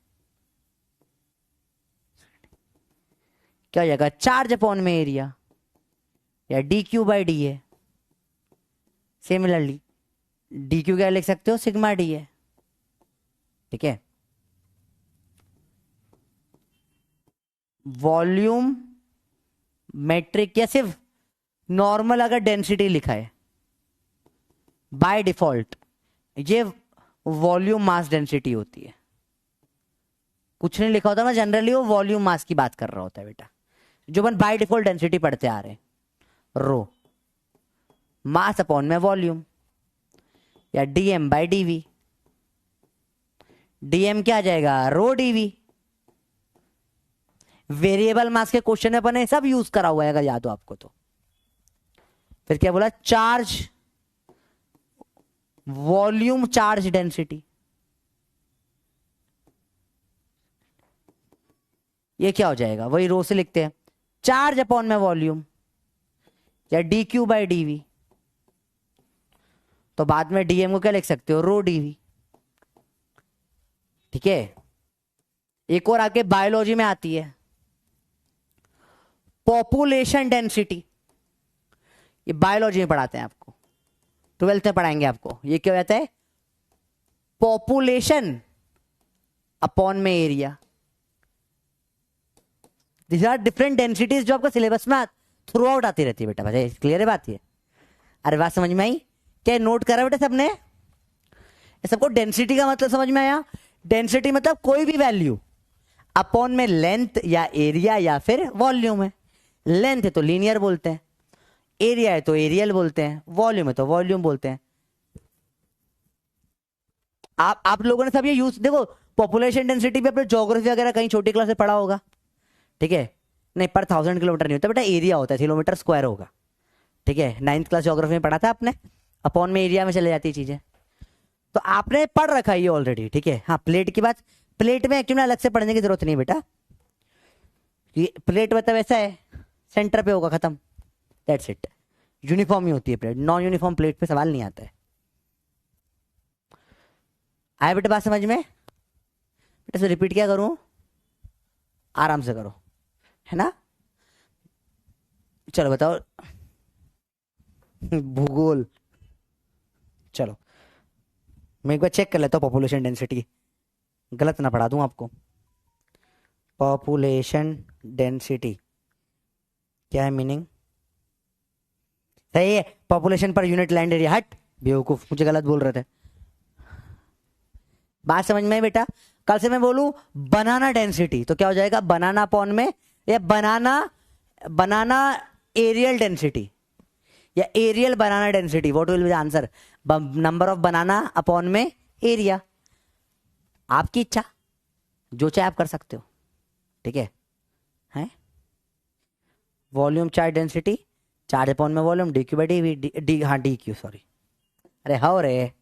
क्या हो जाएगा? चार्ज अपॉन में एरिया, या D q by D A. Similarly D Q क्या लिख सकते हो? Sigma D A. ठीक है, वॉल्यूम मेट्रिक या सिर्फ नॉर्मल अगर डेंसिटी लिखा है बाय डिफॉल्ट, ये वॉल्यूम मास डेंसिटी होती है। कुछ नहीं लिखा होता ना, जनरली वो वॉल्यूम मास की बात कर रहा होता है बेटा, जो अपन बाय डिफॉल्ट डेंसिटी पढ़ते आ रहे हैं। रो मास अपॉन में वॉल्यूम, या डीएम बाई डीवी। डीएम क्या आ जाएगा? रो डीवी। वेरिएबल मास के क्वेश्चन में अपन सब यूज करा हुआ है अगर याद हो आपको तो। फिर क्या बोला? चार्ज वॉल्यूम चार्ज डेंसिटी, ये क्या हो जाएगा? वही रो से लिखते हैं, चार्ज अपॉन में वॉल्यूम, या डी क्यू बाई डीवी। तो बाद में डीएम को क्या लिख सकते हो? रो डीवी। ठीक है, एक और आगे बायोलॉजी में आती है पॉपुलेशन डेंसिटी। ये बायोलॉजी में पढ़ाते हैं आपको, 12th में पढ़ाएंगे आपको। ये क्या हो जाता है? पॉपुलेशन अपॉन में area. This are different densities जो आपको सिलेबस में थ्रू आउट आती रहती है बेटा। भाई क्लियर है बात ये? अरे बात समझ में आई? क्या नोट करा बेटा सबने? सबको डेंसिटी का मतलब समझ में आया? डेंसिटी मतलब कोई भी वैल्यू अपॉन में लेंथ या एरिया या फिर वॉल्यूम है। लेंथ है तो लीनियर बोलते हैं, एरिया है तो एरियल बोलते हैं, वॉल्यूम है तो वॉल्यूम बोलते हैं। आप लोगों ने सब ये यूज, देखो पॉपुलेशन डेंसिटी पे अपने ज्योग्राफी वगैरह कहीं छोटी क्लास में पढ़ा होगा। ठीक है, नहीं पर 1000 किलोमीटर नहीं होता बेटा, एरिया होता है, किलोमीटर स्क्वायर होगा। ठीक है, 9th क्लास ज्योग्राफी में पढ़ा था आपने, अपॉन में एरिया में चले जाती चीजें, तो आपने पढ़ रखा है ये ऑलरेडी। ठीक है, हाँ प्लेट की बात, प्लेट में एक्चुअली अलग से पढ़ने की जरूरत नहीं बेटा। ये प्लेट मतलब ऐसा है, सेंटर पे होगा, खत्म, दैट्स इट। यूनिफॉर्म ही होती है प्लेट, नॉन यूनिफॉर्म प्लेट पे सवाल नहीं आता है। आया बेटा बात समझ में? बेटा से रिपीट क्या करूं? आराम से करो, है ना? चलो बताओ भूगोल। चलो मैं एक बार चेक कर लेता हूँ पॉपुलेशन डेंसिटी, गलत ना पढ़ा दूं आपको। पॉपुलेशन डेंसिटी क्या है मीनिंग? सही है, population per unit land area. हट बेवकूफ, मुझे गलत बोल रहे थे। बात समझ में बेटा? कल से मैं बोलूं बनाना डेंसिटी तो क्या हो जाएगा? बनाना अपॉन में, या बनाना एरियल डेंसिटी, या areal banana density, what will be the answer? Number of banana upon में एरिया। आपकी इच्छा, जो चाहे आप कर सकते हो, ठीक है। हैं volume charge density, charge upon में volume, d q by d, हाँ डी क्यू, सॉरी, अरे हाँ रे,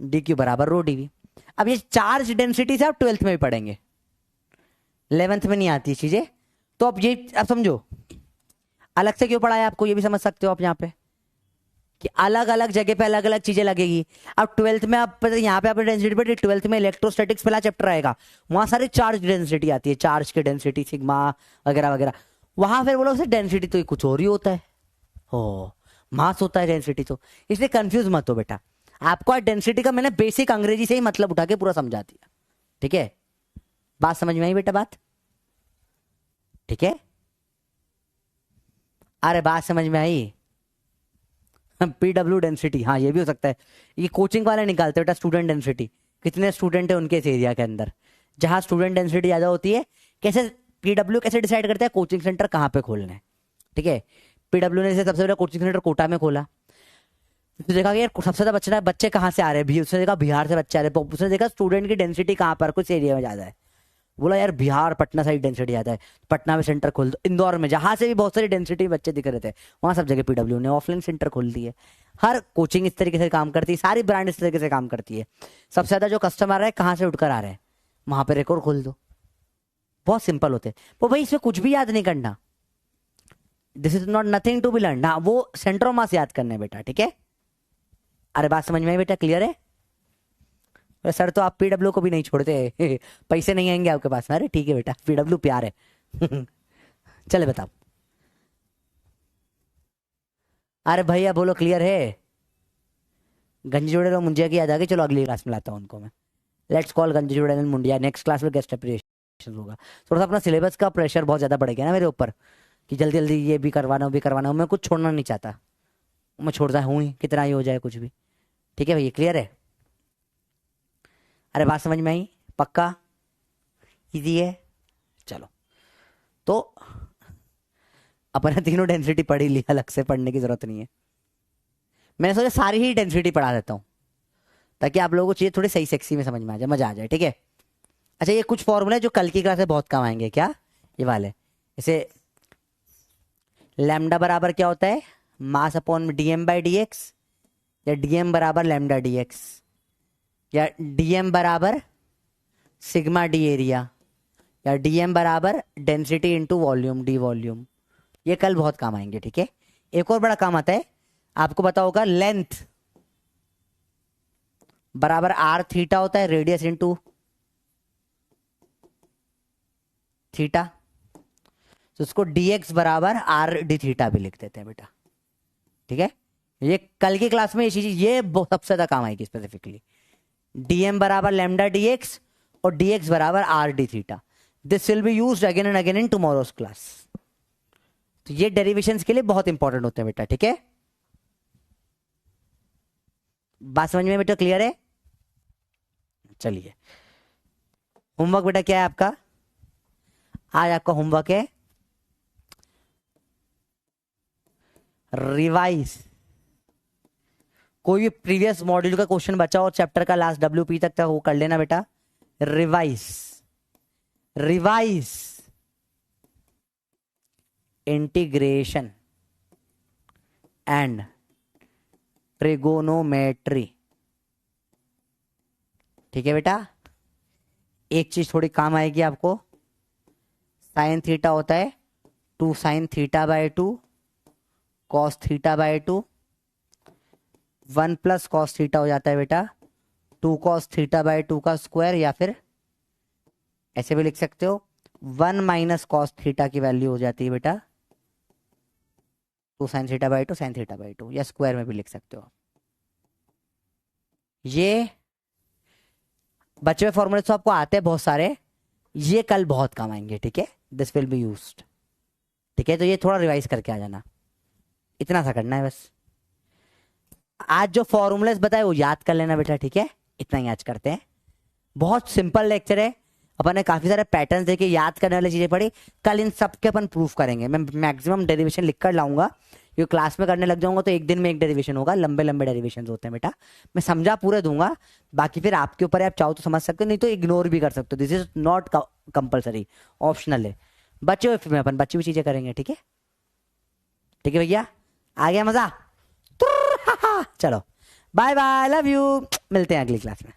डी क्यू बराबर रो डी वी। अब ये चार्ज डेंसिटी से आप 12th में भी पढ़ेंगे, 11th में नहीं आती चीजें। तो अब ये आप समझो अलग से क्यों पढ़ाया आपको, ये भी समझ सकते हो आप यहाँ पे कि अलग अलग जगह पे अलग अलग चीजें लगेगी। अब 12th में आप यहाँ पे आपने डेंसिटी पढ़ी, 12th में इलेक्ट्रोस्टैटिक्स पहला चैप्टर आएगा, वहां सारी चार्ज डेंसिटी आती है, चार्ज की डेंसिटी सिग्मा वगैरह वगैरह। वहां फिर बोलो डेंसिटी तो कुछ और ही होता है, हो मास होता है डेंसिटी, तो इसलिए कंफ्यूज मत हो बेटा। आपको डेंसिटी का मैंने बेसिक अंग्रेजी से ही मतलब उठा के पूरा समझा दिया, ठीक है। बात समझ में आई बेटा बात, ठीक है। अरे बात समझ में आई। पीडब्ल्यू डेंसिटी, हाँ ये भी हो सकता है, ये कोचिंग वाले निकालते बेटा, स्टूडेंट डेंसिटी कितने स्टूडेंट है उनके इस एरिया के अंदर, जहां स्टूडेंट डेंसिटी ज्यादा होती है। कैसे पीडब्ल्यू कैसे डिसाइड करते हैं कोचिंग सेंटर कहाँ पे खोलना है, ठीक है। पीडब्ल्यू ने जैसे सबसे पहले कोचिंग सेंटर कोटा में खोला, उसने देखा कि यार सबसे ज्यादा बच्चे कहाँ से आ रहे हैं, उसने देखा बिहार से बच्चे आ रहे हैं, उसने देखा स्टूडेंट की डेंसिटी कहाँ पर कुछ एरिया में ज्यादा है, बोला यार बिहार पटना साइड डेंसिटी ज्यादा है, पटना में सेंटर खोल दो, इंदौर में जहां से भी बहुत सारी डेंसिटी बच्चे दिख रहे थे वहां सब जगह पीडब्ल्यू ने ऑफलाइन सेंटर खोल दिए। हर कोचिंग इस तरीके से काम करती है, सारी ब्रांड इस तरीके से काम करती है। सबसे ज्यादा जो कस्टमर है कहाँ से उठकर आ रहे हैं वहां पर रिकॉर्ड खोल दो, बहुत सिंपल होते हैं वो भाई, इसमें कुछ भी याद नहीं करना, this is not nothing to be learn, हाँ वो सेंटर ऑफ मास याद करना है बेटा, ठीक है। अरे बात समझ में आई बेटा, क्लियर है। सर तो आप पीडब्ल्यू को भी नहीं छोड़ते पैसे नहीं आएंगे आपके पास, अरे ठीक है बेटा पीडब्ल्यू प्यार है चले बताओ। अरे भैया बोलो क्लियर है, गंजी जोड़े लोग मुंजिया की याद आ गई, चलो अगली क्लास में लाता हूँ उनको मैं। लेट्स कॉल गंजी जोड़े मुंडिया, नेक्स्ट क्लास में गेस्ट अप्रिशिएशन होगा। थोड़ा सा अपना सिलेबस का प्रेशर बहुत ज्यादा बढ़ गया ना मेरे ऊपर कि जल्दी जल्दी ये भी करवाना वो भी करवाना, मैं कुछ छोड़ना नहीं चाहता, मैं छोड़ता हूँ ही कितना ही हो जाए कुछ भी, ठीक है भैया क्लियर है। अरे बात समझ में आई, पक्का इजी है। चलो तो अपने तीनों डेंसिटी पढ़ ही लिया, अलग से पढ़ने की जरूरत नहीं है। मैंने सोचा सारी ही डेंसिटी पढ़ा देता हूँ ताकि आप लोगों को चीजें थोड़ी सही सेक्सी में समझ में आ जाए, मजा आ जाए, ठीक है। अच्छा ये कुछ फॉर्मूले जो कल की क्लास में बहुत काम आएंगे, क्या ये वाले, जैसे लैम्डा बराबर क्या होता है, mass upon DM by D x, या डीएम बराबर लैम्डा डी एक्स, या डीएम बराबर सिग्मा डी एरिया, या डीएम बराबर density into volume D volume, ये कल बहुत काम आएंगे, ठीक है। एक और बड़ा काम आता है, आपको पता होगा लेंथ बराबर आर थीटा होता है, रेडियस इनटू थीटा, तो उसको dx बराबर आर डी थीटा भी लिख देते हैं बेटा, ठीक है। ये कल की क्लास में ये चीज ये सबसे ज्यादा काम आएगी स्पेसिफिकली, dm बराबर लैम्डा dx और dx बराबर R D theta, this will be used again and again in tomorrow's class. तो ये डेरिवेशंस के लिए बहुत इंपॉर्टेंट होते हैं बेटा, ठीक है। बात समझ में बेटा क्लियर है। चलिए होमवर्क बेटा क्या है आपका, आज आपका होमवर्क है रिवाइज, कोई भी प्रीवियस मॉड्यूल का क्वेश्चन बचा और चैप्टर का लास्ट WP तक वो कर लेना बेटा, revise revise integration and trigonometry, ठीक है बेटा। एक चीज थोड़ी काम आएगी आपको, साइन थीटा होता है 2 sine theta by 2 cos theta by 2, 1 plus cos theta हो जाता है बेटा 2 कॉस थीटा बाय 2 का स्क्वायर, या फिर ऐसे भी लिख सकते हो 1 माइनस कॉस थीटा की वैल्यू हो जाती है बेटा 2 sine theta by 2 sine theta by 2, या स्क्वायर में भी लिख सकते हो। ये बचे हुए फॉर्मूले तो आपको आते हैं बहुत सारे, ये कल बहुत काम आएंगे, ठीक है। दिस विल बी यूज्ड, ठीक है। तो ये थोड़ा रिवाइज करके आ जाना, इतना सा करना है बस। आज जो फॉर्मूलेस बताए वो याद कर लेना बेटा, ठीक है। इतना ही आज करते हैं, बहुत सिंपल लेक्चर है, अपन ने काफी सारे पैटर्न देखे, याद करने वाली चीजें पढ़ी, कल इन सब के अपन प्रूफ करेंगे। मैं मैक्सिमम डेरिवेशन लिख कर लाऊंगा क्योंकि क्लास में करने लग जाऊंगा तो एक दिन में एक डेरिवेशन होगा, लंबे लंबे डेरिवेशन होते हैं बेटा। मैं समझा पूरा दूंगा, बाकी फिर आपके ऊपर है, आप चाहो तो समझ सकते हो, नहीं तो इग्नोर भी कर सकते हो। This is not compulsory, optional है। बच्चे हुए फिर में अपन बच्ची भी चीजें करेंगे, ठीक है? ठीक है भैया, आ गया मजा? चलो बाय बाय, लव यू, मिलते हैं अगली क्लास में।